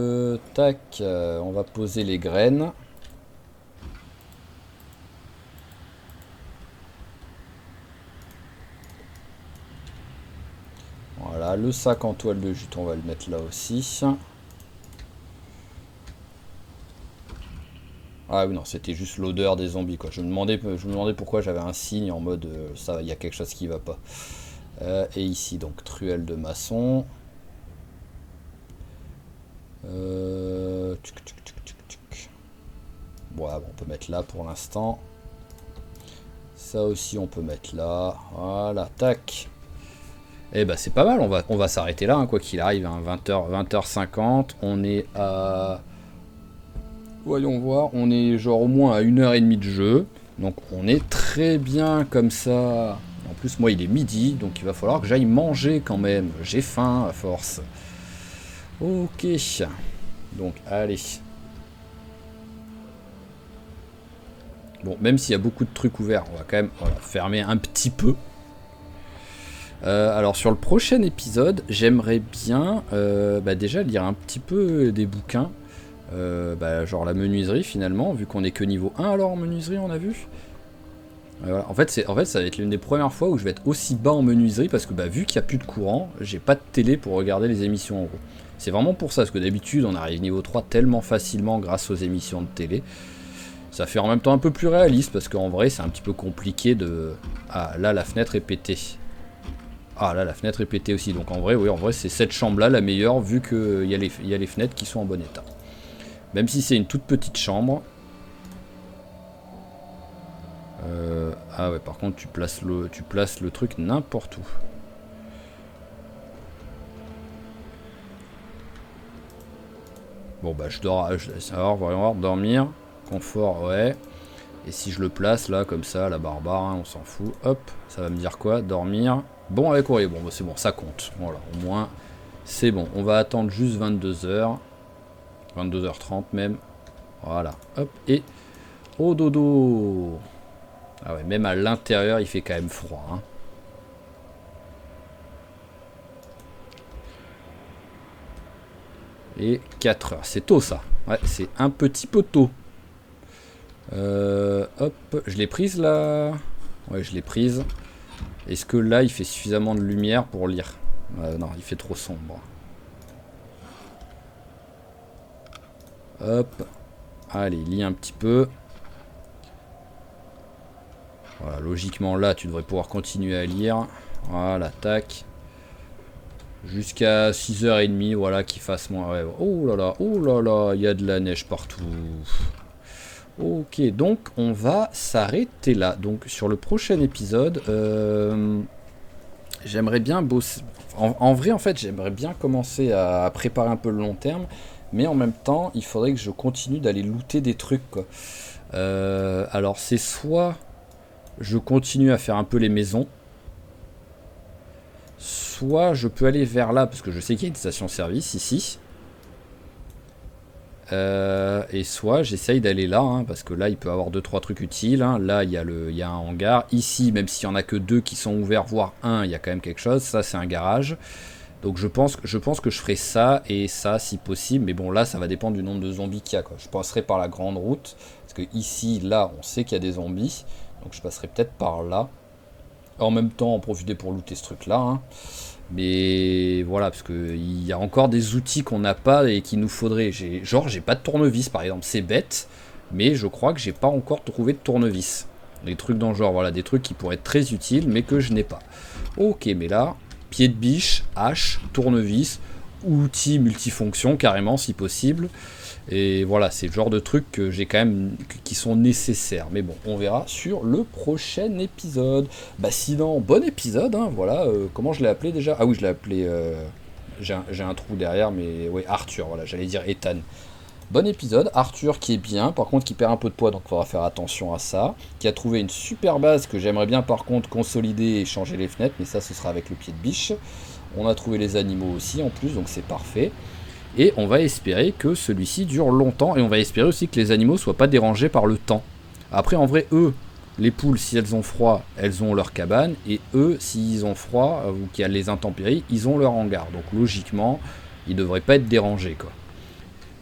tac, on va poser les graines. Voilà, le sac en toile de jute, on va le mettre là aussi. Ah oui, non, c'était juste l'odeur des zombies, quoi. Je me demandais pourquoi j'avais un signe en mode ça, il y a quelque chose qui va pas. Et ici, donc, truelle de maçon. Bon, on peut mettre là pour l'instant. Ça aussi, on peut mettre là. Voilà, tac. Eh ben, c'est pas mal, on va s'arrêter là, hein, quoi qu'il arrive. Hein, 20h50, on est à... Voyons voir, on est genre au moins à 1h30 de jeu. Donc on est très bien comme ça. En plus, moi, il est midi, donc il va falloir que j'aille manger quand même. J'ai faim à force. Ok. Donc, allez. Bon, même s'il y a beaucoup de trucs ouverts, on va quand même fermer un petit peu. Alors, sur le prochain épisode, j'aimerais bien déjà lire un petit peu des bouquins. Genre la menuiserie finalement, vu qu'on est que niveau 1 alors en menuiserie, on a vu. Voilà. En fait, ça va être l'une des premières fois où je vais être aussi bas en menuiserie parce que vu qu'il n'y a plus de courant, j'ai pas de télé pour regarder les émissions en gros. C'est vraiment pour ça, parce que d'habitude on arrive niveau 3 tellement facilement grâce aux émissions de télé. Ça fait en même temps un peu plus réaliste parce qu'en vrai c'est un petit peu compliqué de... Ah là la fenêtre est pétée. Ah là la fenêtre est pétée aussi, donc en vrai c'est cette chambre là la meilleure vu qu'il y a les fenêtres qui sont en bon état. Même si c'est une toute petite chambre. Ah ouais, par contre tu places le truc n'importe où. Bon je dors, voyons voir, dormir, confort, ouais. Et si je le place là, comme ça, la barbare, hein, on s'en fout, hop, ça va me dire quoi? Dormir. Bon avec courrier, bon c'est bon, ça compte. Voilà, au moins, c'est bon. On va attendre juste 22h. 22h30 même. Voilà, hop, et au dodo. Ah ouais, même à l'intérieur, il fait quand même froid. Hein. Et 4h, c'est tôt ça. Ouais, c'est un petit peu tôt. Hop, je l'ai prise là. Ouais, je l'ai prise. Est-ce que là, il fait suffisamment de lumière pour lire? Non, il fait trop sombre. Hop. Allez, lis un petit peu. Voilà, logiquement là, tu devrais pouvoir continuer à lire. Voilà, tac. Jusqu'à 6h30, voilà, qu'il fasse moins. Ouais. Oh là là, il y a de la neige partout. Ok, donc on va s'arrêter là. Donc sur le prochain épisode, j'aimerais bien bosser. En vrai, en fait, j'aimerais bien commencer à préparer un peu le long terme. Mais en même temps, il faudrait que je continue d'aller looter des trucs, quoi. Alors c'est soit je continue à faire un peu les maisons, soit je peux aller vers là, parce que je sais qu'il y a une station-service ici. Et soit j'essaye d'aller là, hein, parce que là il peut y avoir 2-3 trucs utiles. Hein. Là il y a un hangar. Ici, même s'il n'y en a que 2 qui sont ouverts, voire 1, il y a quand même quelque chose. Ça c'est un garage. Donc je pense que je ferai ça et ça si possible. Mais bon là ça va dépendre du nombre de zombies qu'il y a, quoi. Je passerai par la grande route. Parce que ici, là, on sait qu'il y a des zombies. Donc je passerai peut-être par là. En même temps, en profiter pour looter ce truc là. Hein. Mais voilà, parce qu'il y a encore des outils qu'on n'a pas et qu'il nous faudrait. J'ai pas de tournevis par exemple, c'est bête, mais je crois que j'ai pas encore trouvé de tournevis. Des trucs dans le genre, voilà, des trucs qui pourraient être très utiles, mais que je n'ai pas. Ok, mais là, pied de biche, hache, tournevis, outils multifonctions carrément si possible. Et voilà, c'est le genre de trucs que j'ai quand même qui sont nécessaires. Mais bon, on verra sur le prochain épisode. Sinon, bon épisode, hein, voilà. Comment je l'ai appelé déjà? Ah oui, je l'ai appelé... j'ai un trou derrière, mais oui, Arthur, voilà, j'allais dire Ethan. Bon épisode, Arthur qui est bien, par contre qui perd un peu de poids, donc il faudra faire attention à ça. Qui a trouvé une super base que j'aimerais bien par contre consolider et changer les fenêtres, mais ça ce sera avec le pied de biche. On a trouvé les animaux aussi en plus, donc c'est parfait. Et on va espérer que celui-ci dure longtemps. Et on va espérer aussi que les animaux ne soient pas dérangés par le temps. Après, en vrai, eux, Les poules, si elles ont froid, elles ont leur cabane, et eux, s'ils ont froid, ou qu'il y a les intempéries, ils ont leur hangar. Donc logiquement, ils ne devraient pas être dérangés, quoi.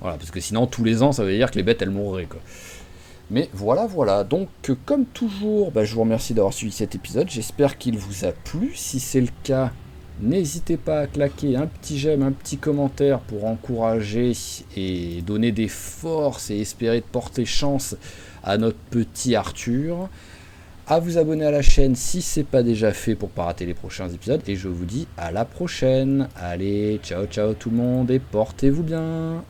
Voilà, parce que sinon, tous les ans, ça veut dire que les bêtes, elles mourraient, quoi. Mais voilà. Donc, comme toujours, je vous remercie d'avoir suivi cet épisode. J'espère qu'il vous a plu. Si c'est le cas, n'hésitez pas à claquer un petit j'aime, un petit commentaire pour encourager et donner des forces et espérer de porter chance à notre petit Arthur. À vous abonner à la chaîne si c'est pas déjà fait pour pas rater les prochains épisodes. Et je vous dis à la prochaine. Allez, ciao tout le monde et portez-vous bien.